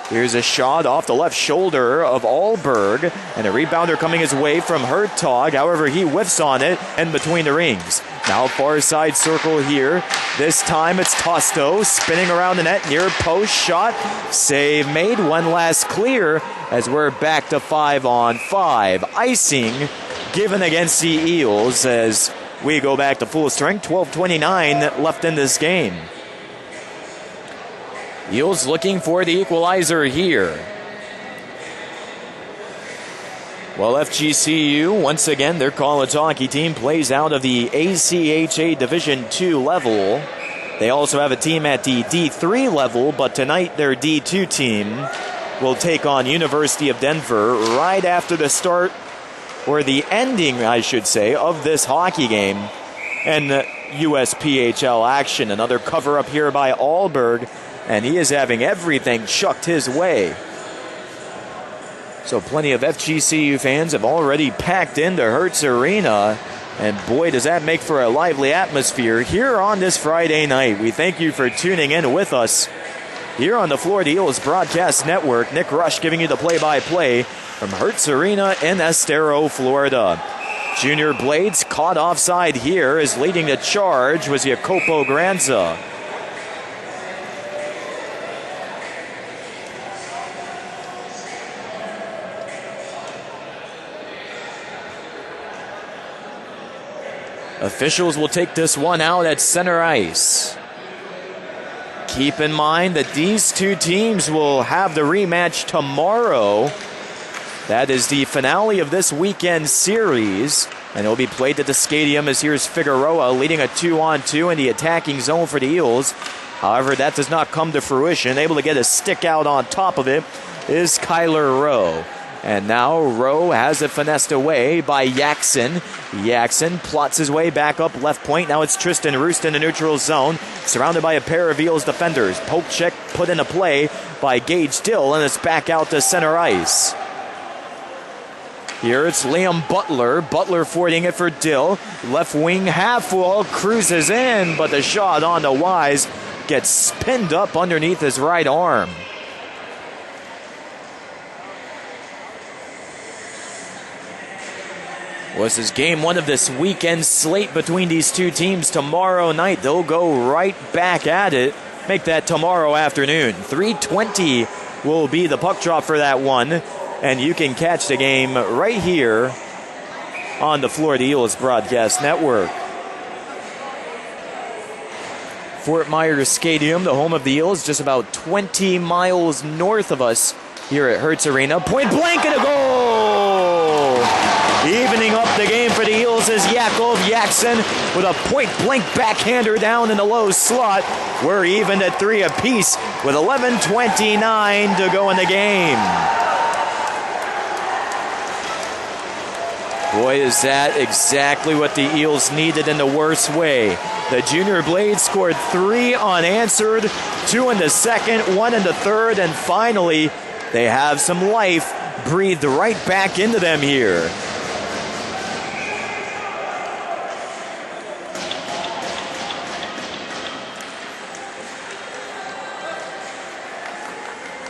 Here's a shot off the left shoulder of Alberg, and a rebounder coming his way from Hertog. However, he whiffs on it and between the rings. Now far side circle here. This time it's Tosto spinning around the net near post. Shot, save made, one last clear as we're back to 5-on-5. Icing given against the Eels as we go back to full strength. 12:29 left in this game. Eels looking for the equalizer here. Well, FGCU, once again, their college hockey team plays out of the ACHA Division II level. They also have a team at the D3 level, but tonight their D2 team will take on University of Denver right after the start, or the ending, I should say, of this hockey game and USPHL action. Another cover-up here by Alberg, and he is having everything chucked his way. So plenty of FGCU fans have already packed into Hertz Arena, and boy, does that make for a lively atmosphere here on this Friday night. We thank you for tuning in with us here on the Florida Eels Broadcast Network. Nick Rush giving you the play-by-play from Hertz Arena in Estero, Florida. Junior Blades caught offside here, as leading the charge was Jacopo Granza. Officials will take this one out at center ice. Keep in mind that these two teams will have the rematch tomorrow. That is the finale of this weekend series, and it will be played at the stadium as here's Figueroa leading a 2-on-2 in the attacking zone for the Eels. However, that does not come to fruition. Able to get a stick out on top of it is Kyler Rowe. And now Rowe has it finessed away by Yaksin. Yaksin plots his way back up left point. Now it's Tristan Roost in the neutral zone, surrounded by a pair of Eels defenders. Poke check put into play by Gage Dill, and it's back out to center ice. Here it's Liam Butler. Butler forwarding it for Dill. Left wing half wall, cruises in, but the shot on the Wise gets pinned up underneath his right arm. Was this game one of this weekend slate between these two teams tomorrow night? They'll go right back at it. Make that tomorrow afternoon. 3:20 will be the puck drop for that one. And you can catch the game right here on the Florida Eels Broadcast Network. Fort Myers Stadium, the home of the Eels, just about 20 miles north of us here at Hertz Arena. Point blank and a goal! Evening up the game for the Eels is Yakov Yakson with a point-blank backhander down in the low slot. We're even at 3 apiece with 11:29 to go in the game. Boy, is that exactly what the Eels needed in the worst way. The Junior Blades scored 3 unanswered, 2 in the second, 1 in the third, and finally they have some life breathed right back into them here.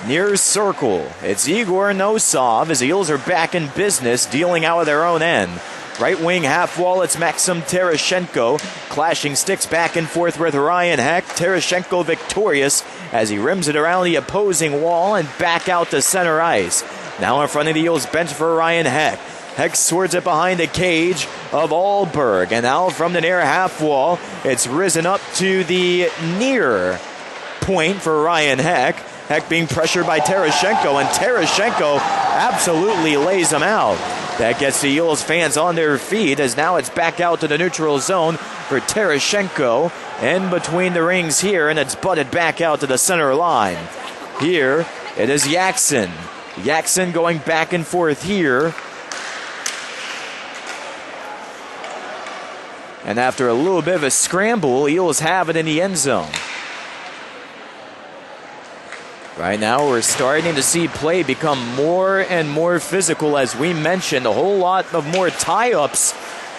Near circle, it's Igor Nosov as the Eels are back in business, dealing out of their own end. Right wing half wall, it's Maxim Tereshchenko. Clashing sticks back and forth with Ryan Heck. Tereshchenko victorious as he rims it around the opposing wall and back out to center ice. Now in front of the Eels bench for Ryan Heck. Heck swords it behind the cage of Alberg. And now from the near half wall, it's risen up to the near point for Ryan Heck. Heck being pressured by Tereshchenko, and Tereshchenko absolutely lays him out. That gets the Eels fans on their feet as now it's back out to the neutral zone for Tereshchenko. In between the rings here, and it's butted back out to the center line. Here it is Yakson. Yakson going back and forth here. And after a little bit of a scramble, Eels have it in the end zone. Right now, we're starting to see play become more and more physical, as we mentioned. A whole lot of more tie-ups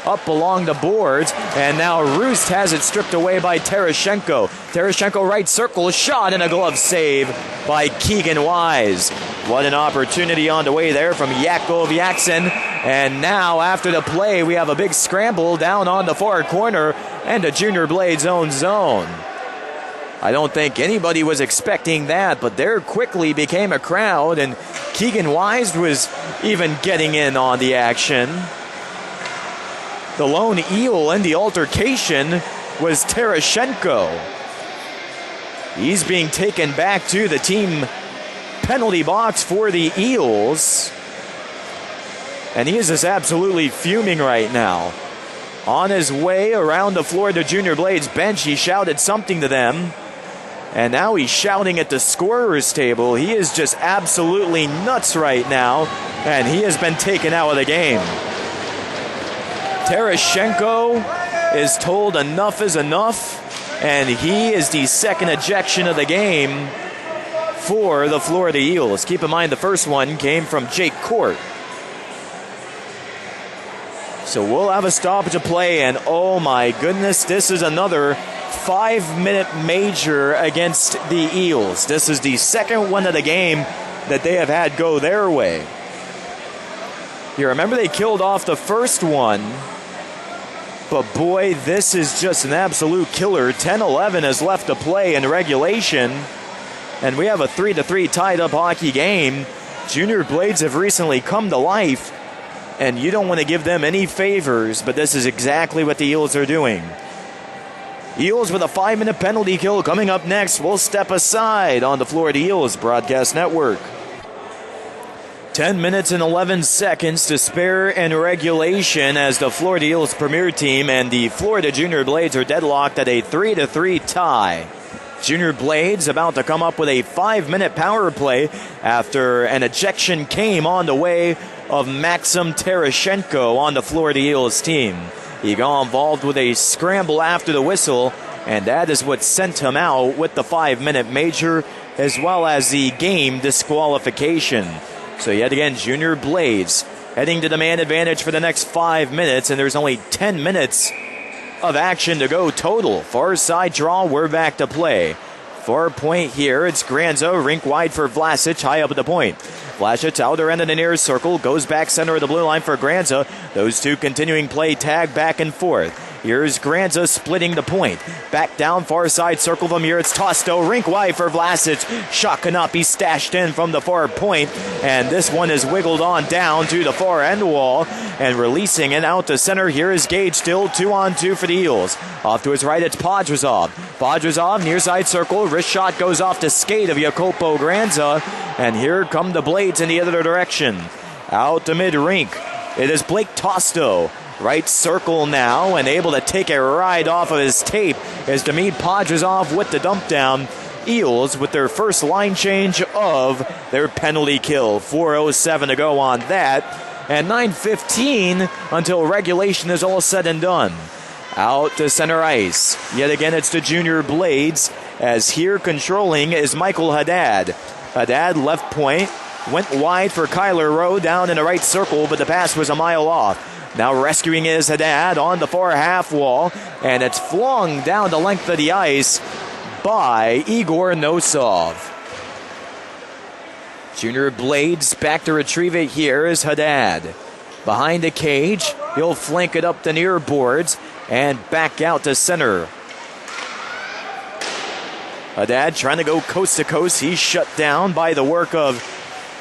up along the boards. And now Roost has it stripped away by Tereshchenko. Tereshchenko right circle, shot and a glove save by Keegan Wise. What an opportunity on the way there from Yakov Yakson. And now, after the play, we have a big scramble down on the far corner and a Junior Blades own zone. I don't think anybody was expecting that, but there quickly became a crowd, and Keegan Wise was even getting in on the action. The lone Eel in the altercation was Tereshchenko. He's being taken back to the team penalty box for the Eels, and he is just absolutely fuming right now. On his way around the floor to Junior Blades bench, he shouted something to them. And now he's shouting at the scorer's table. He is just absolutely nuts right now, and he has been taken out of the game. Tereshchenko is told enough is enough, and he is the second ejection of the game for the Florida Eels. Keep in mind the first one came from Jake Court. So we'll have a stoppage of play, and oh my goodness, this is another 5-minute major against the Eels. This is the second one of the game that they have had go their way. You remember they killed off the first one, but boy, this is just an absolute killer. 10-11 is left to play in regulation, and we have a 3-3 tied up hockey game. Junior Blades have recently come to life, and you don't want to give them any favors, but this is exactly what the Eels are doing. Eels with a 5-minute penalty kill coming up next. We'll step aside on the Florida Eels Broadcast Network. 10 minutes and 11 seconds to spare in regulation as the Florida Eels Premier team and the Florida Junior Blades are deadlocked at a 3-3 tie. Junior Blades about to come up with a 5-minute power play after an ejection came on the way of Maxim Tereshchenko on the Florida Eels team. He got involved with a scramble after the whistle, and that is what sent him out with the 5-minute major, as well as the game disqualification. So yet again, Junior Blades heading to the man advantage for the next 5 minutes, and there's only 10 minutes of action to go total. Far side draw, we're back to play. Far point here, it's Granzo, rink wide for Vlasic, high up at the point. Vlasic, outer end of the near circle, goes back center of the blue line for Granza. Those two continuing play, tag back and forth. Here's Granza splitting the point. Back down far side circle from here. It's Tosto. Rink wide for Vlasic. Shot cannot be stashed in from the far point. And this one is wiggled on down to the far end wall. And releasing it out to center. Here is Gage still 2-on-2 for the Eels. Off to his right, it's Podrazov. Podrazov near side circle. Wrist shot goes off the skate of Jacopo Granza. And here come the Blades in the other direction. Out to mid-rink. It is Blake Tosto. Right circle now, and able to take a ride off of his tape is Demid Podrazov with the dump down. Eels with their first line change of their penalty kill. 4:07 to go on that, and 9:15 until regulation is all said and done. Out to center ice. Yet again, it's the Junior Blades, as here controlling is Michael Haddad. Haddad left point, went wide for Kyler Rowe down in the right circle, but the pass was a mile off. Now rescuing is Haddad on the far half wall, and it's flung down the length of the ice by Igor Nosov. Junior Blades back to retrieve it. Here is Haddad. Behind the cage, he'll flank it up the near boards and back out to center. Haddad trying to go coast to coast. He's shut down by the work of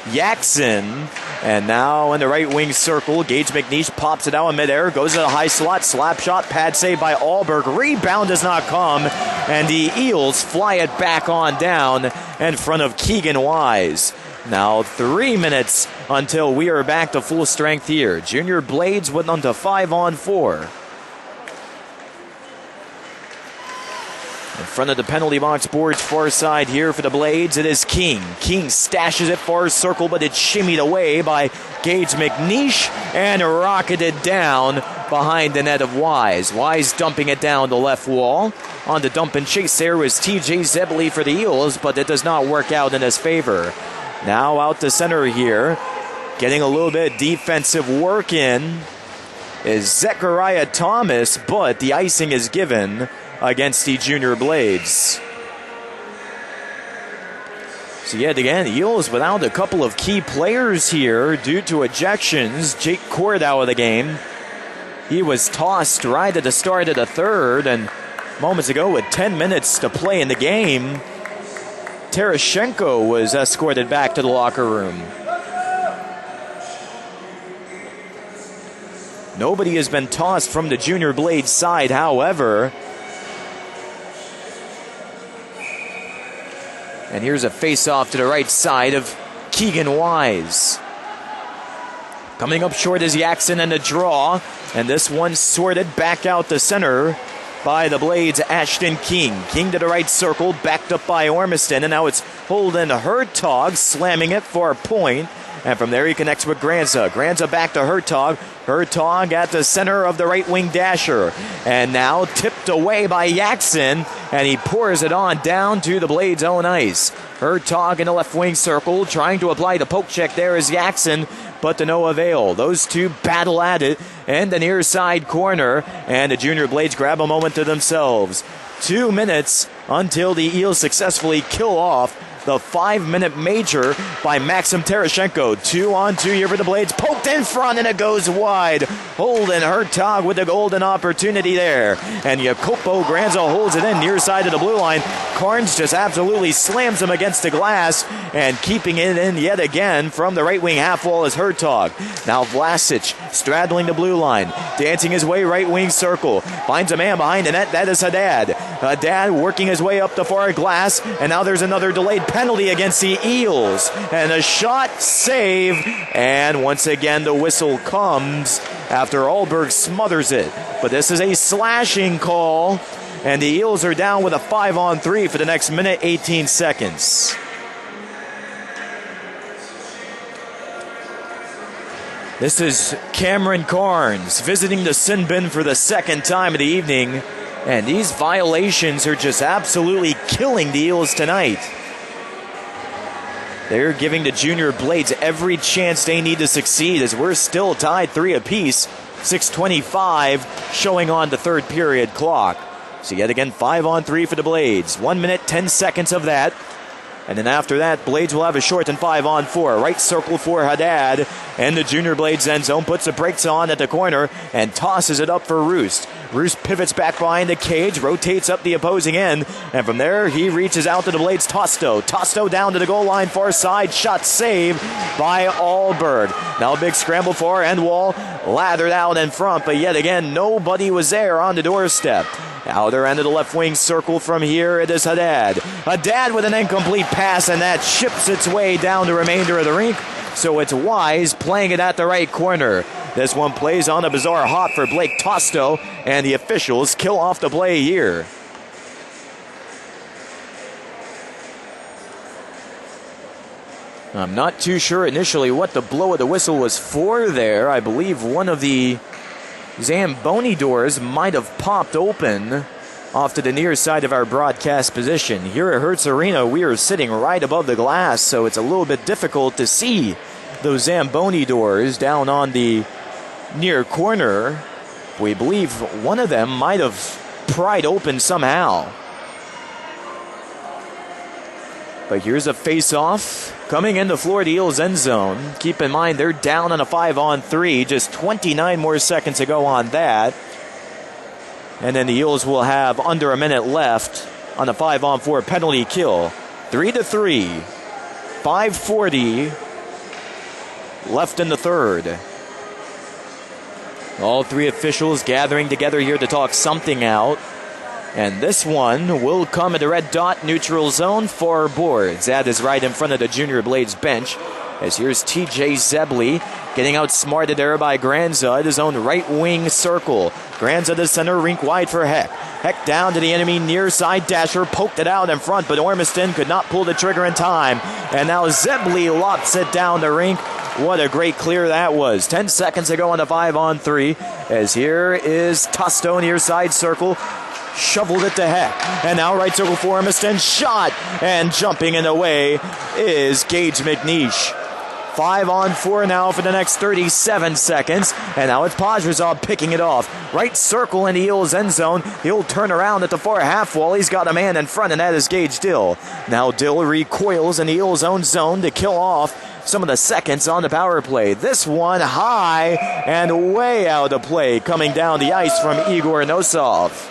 Yaxon. And now in the right wing circle, Gage McNeish pops it out in midair, goes to the high slot, slap shot, pad save by Alberg. Rebound does not come, and the Eels fly it back on down in front of Keegan Wise. Now 3 minutes until we are back to full strength here. Junior Blades went on to 5-on-4. In front of the penalty box boards far side here for the Blades, it is King. King stashes it far circle, but it's shimmied away by Gage McNeish and rocketed down behind the net of Wise. Wise dumping it down the left wall. On the dump and chase there was TJ Zebley for the Eels, but it does not work out in his favor. Now out to center here, getting a little bit of defensive work in is Zechariah Thomas, but the icing is given against the Junior Blades. So yet again, Eels without a couple of key players here due to ejections. Jake Cord out of the game. He was tossed right at the start of the third, and moments ago with 10 minutes to play in the game, Terashenko was escorted back to the locker room. Nobody has been tossed from the Junior Blades side, however. And here's a face-off to the right side of Keegan Wise. Coming up short is Yaxon and a draw. And this one sorted back out the center by the Blades' Ashton King. King to the right circle, backed up by Ormiston. And now it's Holden Hertog slamming it for a point. And from there he connects with Granza. Granza back to Hertog. Hertog at the center of the right wing dasher. And now tipped away by Yaxon. And he pours it on down to the Blades' own ice. Hertog in the left wing circle, trying to apply the poke check there is Yaxon, but to no avail. Those two battle at it in the near side corner. And the Junior Blades grab a moment to themselves. 2 minutes until the Eels successfully kill off the 5-minute major by Maxim Terashenko. 2-on-2 here for the Blades. Poked in front and it goes wide. Holden Hertog with a golden opportunity there. And Jacopo Granza holds it in near side of the blue line. Carnes just absolutely slams him against the glass. And keeping it in yet again from the right wing half wall is Hertog. Now Vlasic straddling the blue line. Dancing his way right wing circle. Finds a man behind the net. That is Haddad. Haddad working his way up the far glass. And now there's another delayed penalty against the Eels, and a shot save, and once again the whistle comes after Alberg smothers it. But this is a slashing call, and the Eels are down with a 5-on-3 for the next minute 18 seconds. This is Cameron Carnes visiting the sin bin for the second time of the evening, and these violations are just absolutely killing the Eels tonight. They're giving the Junior Blades every chance they need to succeed, as we're still tied 3 apiece. 6:25 showing on the third period clock. So yet again, 5-on-3 for the Blades. 1 minute, 10 seconds of that. And then after that, Blades will have a short and 5-on-4. Right circle for Haddad. And the Junior Blades end zone, puts the brakes on at the corner and tosses it up for Roost. Roost pivots back behind the cage, rotates up the opposing end. And from there, he reaches out to the Blades. Tosto down to the goal line, far side. Shot saved by Alberg. Now a big scramble for Endwall. Lathered out in front, but yet again, nobody was there on the doorstep. Outer end of the left wing circle from here, it is Haddad. Haddad with an incomplete pass, and that chips its way down the remainder of the rink. So it's Wise playing it at the right corner. This one plays on a bizarre hop for Blake Tosto, and the officials kill off the play here. I'm not too sure initially what the blow of the whistle was for there. I believe one of the Zamboni doors might have popped open off to the near side of our broadcast position. Here at Hertz Arena, we are sitting right above the glass, so it's a little bit difficult to see those Zamboni doors down on the near corner. We believe one of them might have pried open somehow. But here's a face-off coming into Florida Eels end zone. Keep in mind, they're down on a 5-on-3. Just 29 more seconds to go on that. And then the Eels will have under a minute left on a 5-on-4 penalty kill. 3-3. 5:40 left in the third. All three officials gathering together here to talk something out. And this one will come at the red dot neutral zone, 4 boards. That is right in front of the Junior Blades bench. As here's TJ Zebley getting outsmarted there by Granza at his own right wing circle. Granza to center, rink wide for Heck. Heck down to the enemy near side. Dasher poked it out in front, but Ormiston could not pull the trigger in time. And now Zebley lops it down the rink. What a great clear that was. 10 seconds to go on the 5-on-3. As here is Tosto near side circle. Shoveled it to Heck. And now right circle for Ormiston. Shot. And jumping in the way is Gage McNeish. 5-on-4 now for the next 37 seconds. And now it's Podrazov picking it off. Right circle in the Eels end zone. He'll turn around at the far half wall. He's got a man in front, and that is Gage Dill. Now Dill recoils in the Eels own zone to kill off some of the seconds on the power play. This one high and way out of play coming down the ice from Igor Nosov.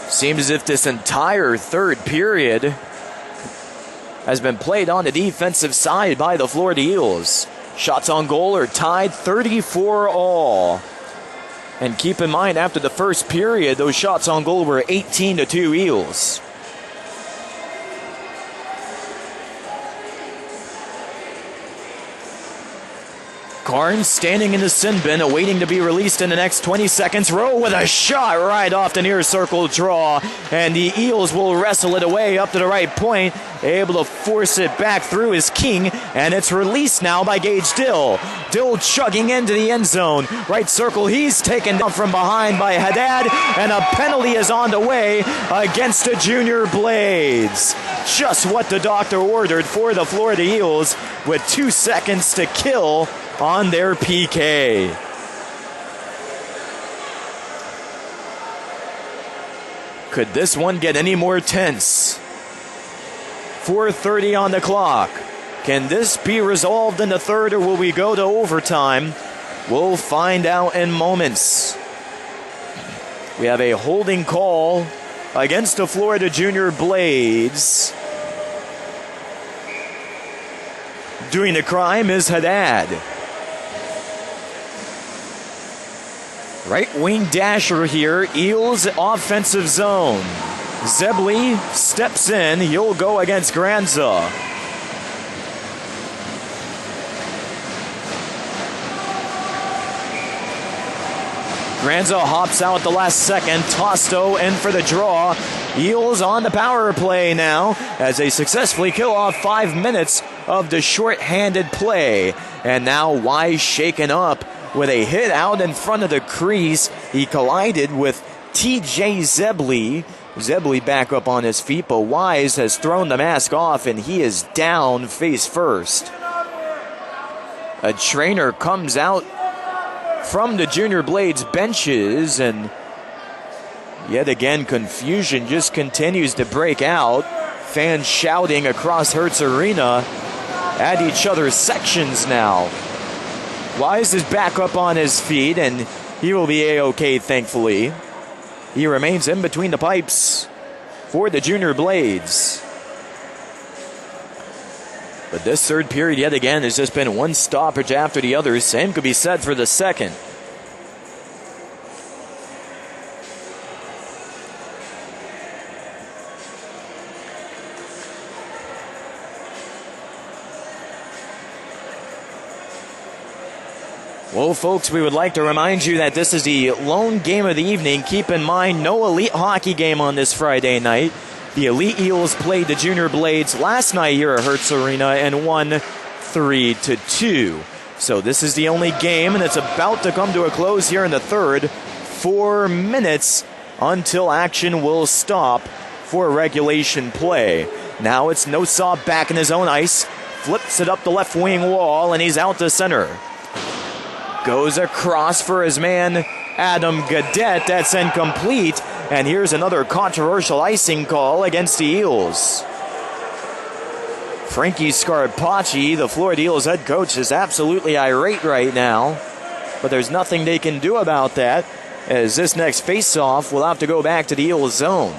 Seems as if this entire third period has been played on the defensive side by the Florida Eels. Shots on goal are tied 34 all. And keep in mind, after the first period, those shots on goal were 18-2 Eels. Carnes standing in the sin bin, awaiting to be released in the next 20 seconds. Rowe with a shot right off the near circle draw. And the Eels will wrestle it away up to the right point. Able to force it back through his king. And it's released now by Gage Dill. Dill chugging into the end zone. Right circle, he's taken down from behind by Haddad. And a penalty is on the way against the Junior Blades. Just what the doctor ordered for the Florida Eels with 2 seconds to kill on their PK. Could this one get any more tense? 4:30 on the clock. Can this be resolved in the third, or will we go to overtime? We'll find out in moments. We have a holding call against the Florida Junior Blades. Doing the crime is Haddad. Right wing dasher here, Eels offensive zone. Zebley steps in, he'll go against Granza. Granza hops out at the last second. Tosto in for the draw. Eels on the power play now as they successfully kill off 5 minutes of the short-handed play. And now Wise shaken up with a hit out in front of the crease. He collided with TJ Zebley. Zebley back up on his feet, but Wise has thrown the mask off and he is down face first. A trainer comes out from the Junior Blades benches and Yet again, confusion just continues to break out. Fans shouting across Hertz Arena at each other's sections now. Wise is back up on his feet, and he will be A-OK, thankfully. He remains in between the pipes for the Junior Blades. But this third period, yet again, has just been one stoppage after the other. Same could be said for the second. Well, folks, we would like to remind you that this is the lone game of the evening. Keep in mind, no elite hockey game on this Friday night. The Elite Eels played the Junior Blades last night here at Hertz Arena and won 3-2. So this is the only game, and it's about to come to a close here in the third. 4 minutes until action will stop for regulation play. Now it's Nossaw back in his own ice. Flips it up the left wing wall, and he's out to center. Goes across for his man, Adam Gadet. That's incomplete. And here's another controversial icing call against the Eels. Frankie Scarpacci, the Florida Eels head coach, is absolutely irate right now. But there's nothing they can do about that, as this next face-off will have to go back to the Eels zone.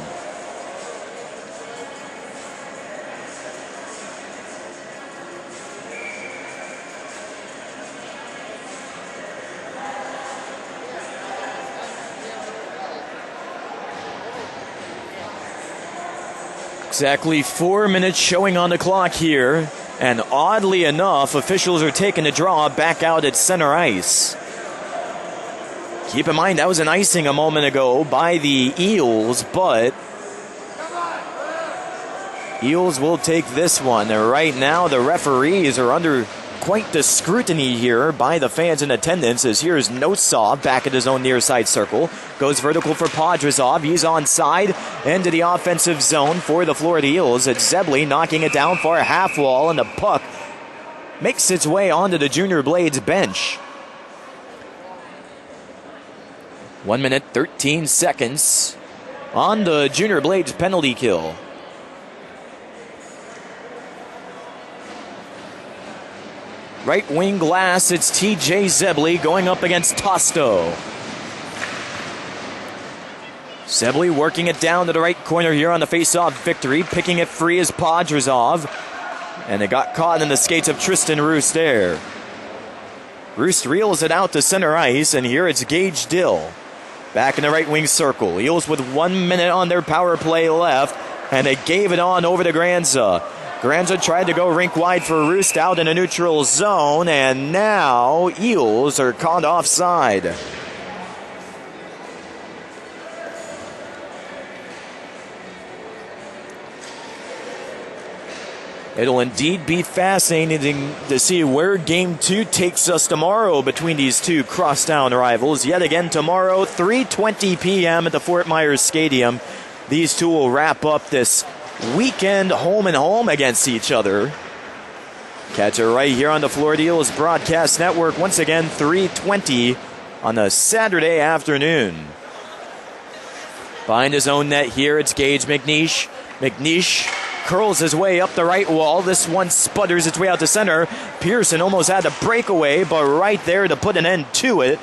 Exactly 4 minutes showing on the clock here. And oddly enough, officials are taking the draw back out at center ice. Keep in mind, that was an icing a moment ago by the Eels, but Eels will take this one. Right now, the referees are under quite the scrutiny here by the fans in attendance, as here's Nossaw back at his own near side circle. Goes vertical for Podrazov. He's onside into the offensive zone for the Florida Eels. It's Zebley knocking it down for a half wall, and the puck makes its way onto the Junior Blades bench. 1 minute, 13 seconds on the Junior Blades penalty kill. Right wing glass, it's TJ Zebley going up against Tosto. Zebley working it down to the right corner here on the face-off victory. Picking it free is Podrazov. And it got caught in the skates of Tristan Roost there. Roost reels it out to center ice, and here it's Gage Dill. Back in the right wing circle. Eels with 1 minute on their power play left, and they gave it on over to Granza. Granza tried to go rink wide for Roost out in a neutral zone, and now Eels are caught offside. It'll indeed be fascinating to see where Game 2 takes us tomorrow between these two crosstown rivals. Yet again tomorrow, 3:20 p.m. at the Fort Myers Stadium. These two will wrap up this weekend home and home against each other. Catch it right here on the Florida Eels Broadcast Network. Once again, 3:20 on a Saturday afternoon. Behind his own net here, it's Gage McNeish. McNeish curls his way up the right wall. This one sputters its way out to center. Pearson almost had a breakaway, but right there to put an end to it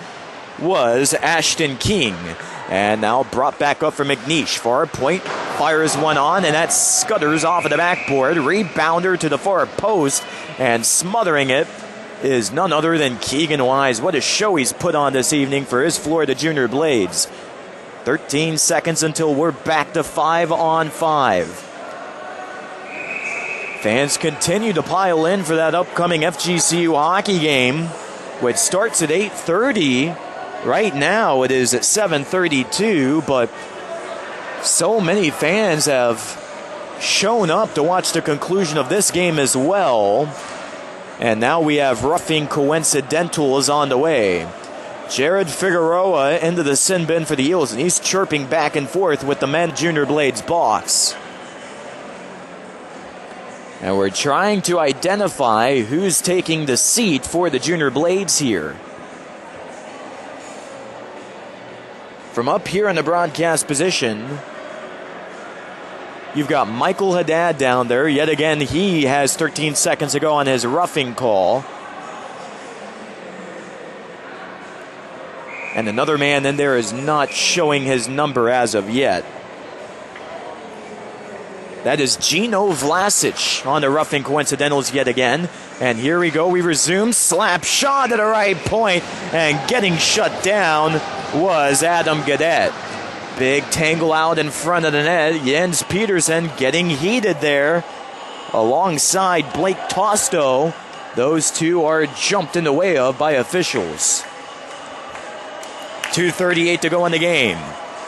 was Ashton King. And now brought back up for McNeish. Far point, fires one on, and that scutters off of the backboard. Rebounder to the far post, and smothering it is none other than Keegan Wise. What a show he's put on this evening for his Florida Junior Blades. 13 seconds until we're back to 5-on-5. Fans continue to pile in for that upcoming FGCU hockey game, which starts at 8:30. Right now it is at 7:32, but so many fans have shown up to watch the conclusion of this game as well. And now we have roughing coincidentals on the way. Jared Figueroa into the sin bin for the Eels, and he's chirping back and forth with the men Junior Blades box. And we're trying to identify who's taking the seat for the Junior Blades here. From up here in the broadcast position, you've got Michael Haddad down there. Yet again, he has 13 seconds to go on his roughing call. And another man in there is not showing his number as of yet. That is Gino Vlasic on the roughing coincidentals yet again. And here we go. We resume. Slap shot at the right point. And getting shut down was Adam Gadet. Big tangle out in front of the net. Jens Petersen getting heated there alongside Blake Tosto. Those two are jumped in the way of by officials. 2:38 to go in the game.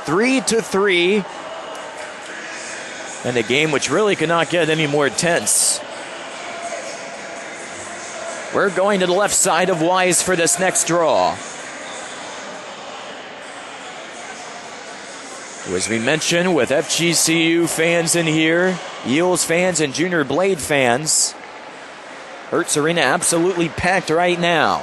3-3. And a game which really cannot get any more tense. We're going to the left side of Wise for this next draw. As we mentioned, with FGCU fans in here, Eels fans and Junior Blade fans, Hertz Arena absolutely packed right now.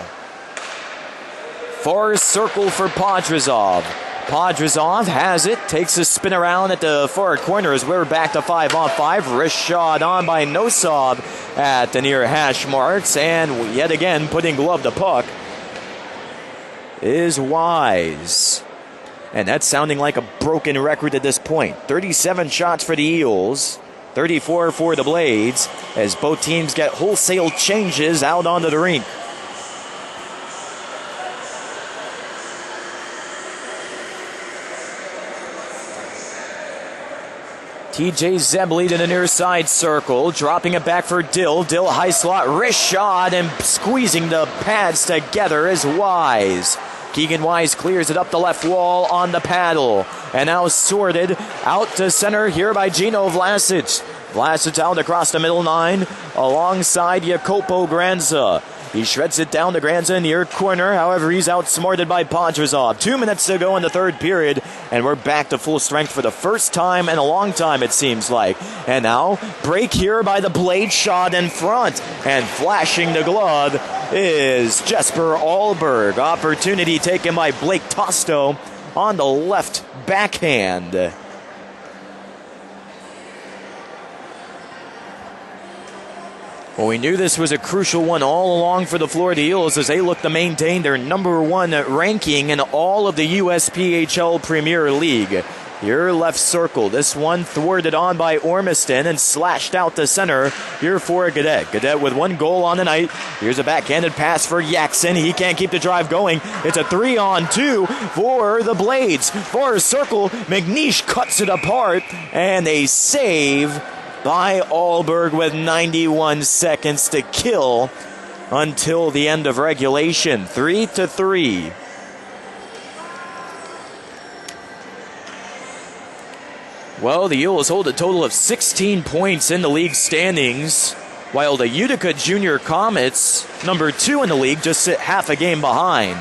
Far circle for Podrazov. Podrazov has it, takes a spin around at the far corner as we're back to 5-on-5. Wrist shot on by Nosov at the near hash marks, and yet again putting glove to puck is Wise. And that's sounding like a broken record at this point. 37 shots for the Eels, 34 for the Blades, as both teams get wholesale changes out onto the rink. TJ Zebley to the near side circle, dropping it back for Dill. Dill high slot, wrist shot, and squeezing the pads together is Wise. Keegan Wise clears it up the left wall on the paddle. And now sorted out to center here by Gino Vlasic. Vlasic out across the middle line alongside Jacopo Granza. He shreds it down to Granza near corner. However, he's outsmarted by Podrazov. 2 minutes to go in the third period, and we're back to full strength for the first time in a long time, it seems like. And now, break here by the Blade shot in front. And flashing the glove is Jesper Ahlberg. Opportunity taken by Blake Tosto on the left backhand. Well, we knew this was a crucial one all along for the Florida Eels as they look to maintain their number one ranking in all of the USPHL Premier League. Here, left circle. This one thwarted on by Ormiston and slashed out to center here for Gadet. Gadet with one goal on the night. Here's a backhanded pass for Yaxon. He can't keep the drive going. It's a 3-on-2 for the Blades. Far circle, McNeish cuts it apart, and a save by Ahlberg with 91 seconds to kill until the end of regulation. 3-3. Well, the Eels hold a total of 16 points in the league standings, while the Utica Junior Comets, number 2 in the league, just sit half a game behind.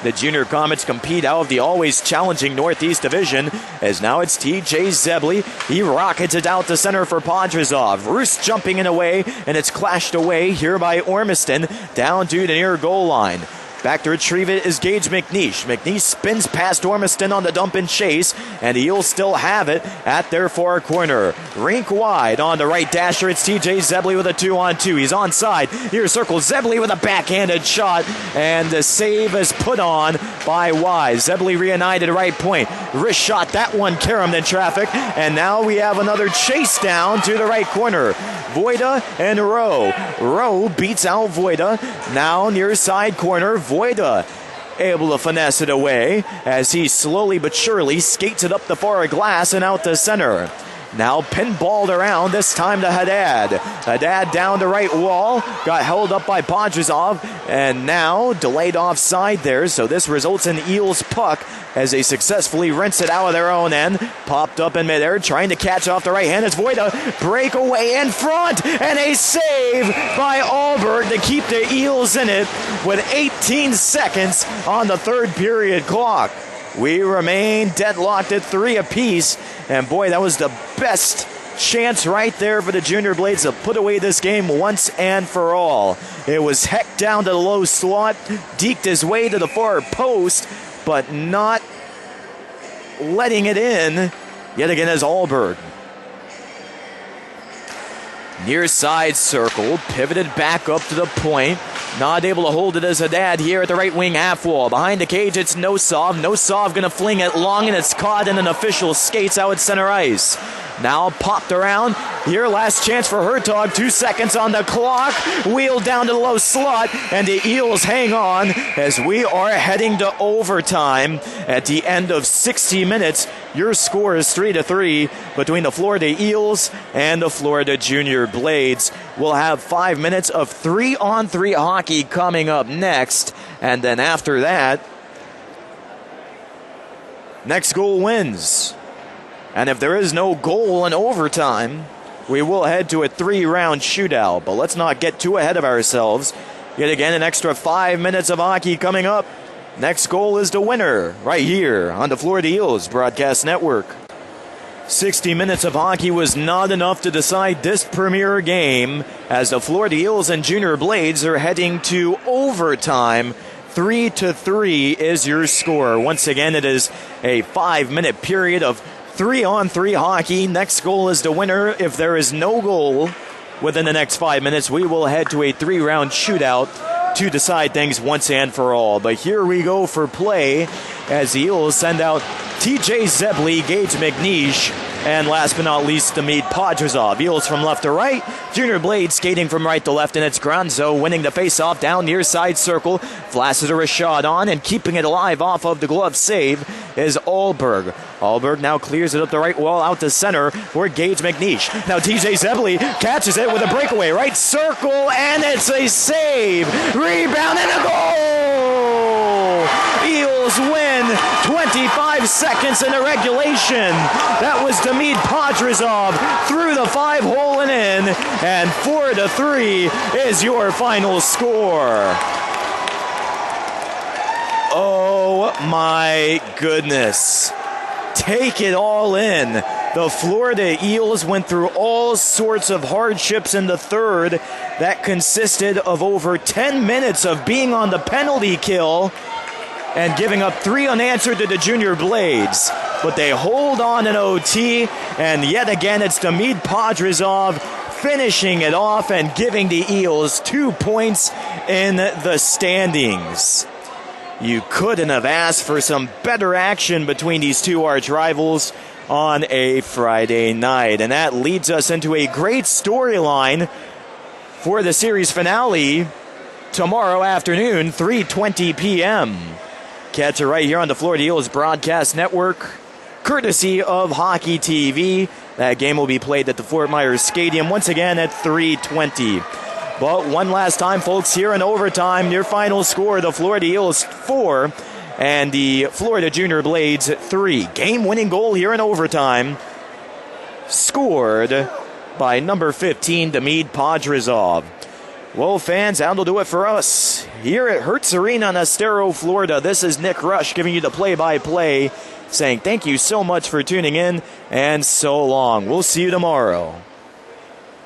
The Junior Comets compete out of the always challenging Northeast Division, as now it's TJ Zebley. He rockets it out to center for Podrazov. Roos jumping in away, and it's clashed away here by Ormiston, down to the near goal line. Back to retrieve it is Gage McNeish. McNeish spins past Ormiston on the dump and chase, and the Eels still have it at their far corner. Rink wide on the right dasher. It's TJ Zebley with a 2-on-2. He's onside. Here circles Zebley with a backhanded shot, and the save is put on by Wise. Zebley reunited right point. Wrist shot, that one caromed in traffic, and now we have another chase down to the right corner. Voida and Rowe. Rowe beats out Voida. Now near side corner, Voida able to finesse it away as he slowly but surely skates it up the far glass and out to center. Now pinballed around, this time to Haddad. Haddad down the right wall, got held up by Podrazov, and now delayed offside there, so this results in Eels puck as they successfully rinse it out of their own end. Popped up in midair, trying to catch off the right hand. It's Voida, breakaway in front, and a save by Ahlberg to keep the Eels in it with 18 seconds on the third period clock. We remain deadlocked at 3 apiece, and boy, that was the best chance right there for the Junior Blades to put away this game once and for all. It was Heck down to the low slot, deked his way to the far post, but not letting it in yet again as Alberg. Near side circle, pivoted back up to the point. Not able to hold it as Haddad here at the right wing half wall. Behind the cage, it's Nosov. Nosov going to fling it long, and it's caught in an official skates out at center ice. Now popped around. Here, last chance for Hertog. 2 seconds on the clock. Wheeled down to the low slot, and the Eels hang on as we are heading to overtime at the end of 60 minutes. Your score is 3-3 between the Florida Eels and the Florida Junior Blades. We'll have 5 minutes of 3-on-3 hockey coming up next, and then after that, next goal wins. And if there is no goal in overtime, we will head to a 3-round shootout. But let's not get too ahead of ourselves. Yet again, an extra 5 minutes of hockey coming up. Next goal is the winner, right here on the Florida Eels Broadcast Network. 60 minutes of hockey was not enough to decide this premier game, as the Florida Eels and Junior Blades are heading to overtime. 3-3 is your score. Once again, it is a 5-minute period of 3-on-3 hockey. Next goal is the winner. If there is no goal within the next 5 minutes, we will head to a 3-round shootout to decide things once and for all. But here we go for play as the Eels send out TJ Zebley, Gage McNeish, and last but not least, Demid Podrazov. Eels from left to right, Junior Blade skating from right to left, and it's Granzo winning the faceoff down near side circle. Flashes a Rashad on, and keeping it alive off of the glove save is Alberg. Alberg now clears it up the right wall out to center for Gage McNeish. Now TJ Zebley catches it with a breakaway, right circle, and it's a save. Rebound and a goal! Eels win 25 seconds in the regulation. That was Demid Podrazov through the 5-hole and in, and 4-3 is your final score. Oh my goodness. Take it all in. The Florida Eels went through all sorts of hardships in the third that consisted of over 10 minutes of being on the penalty kill and giving up 3 unanswered to the Junior Blades. But they hold on in OT, and yet again it's Demid Podrazov finishing it off and giving the Eels 2 points in the standings. You couldn't have asked for some better action between these two arch rivals on a Friday night. And that leads us into a great storyline for the series finale tomorrow afternoon, 3:20 p.m. Catch it right here on the Florida Eels Broadcast Network, courtesy of Hockey TV. That game will be played at the Fort Myers Stadium once again at 3:20. But one last time, folks, here in overtime, your final score, the Florida Eels 4 and the Florida Junior Blades 3. Game-winning goal here in overtime, scored by number 15, Demid Podrazov. Well, fans, that'll do it for us here at Hertz Arena in Estero, Florida. This is Nick Rush giving you the play-by-play, saying thank you so much for tuning in, and so long. We'll see you tomorrow.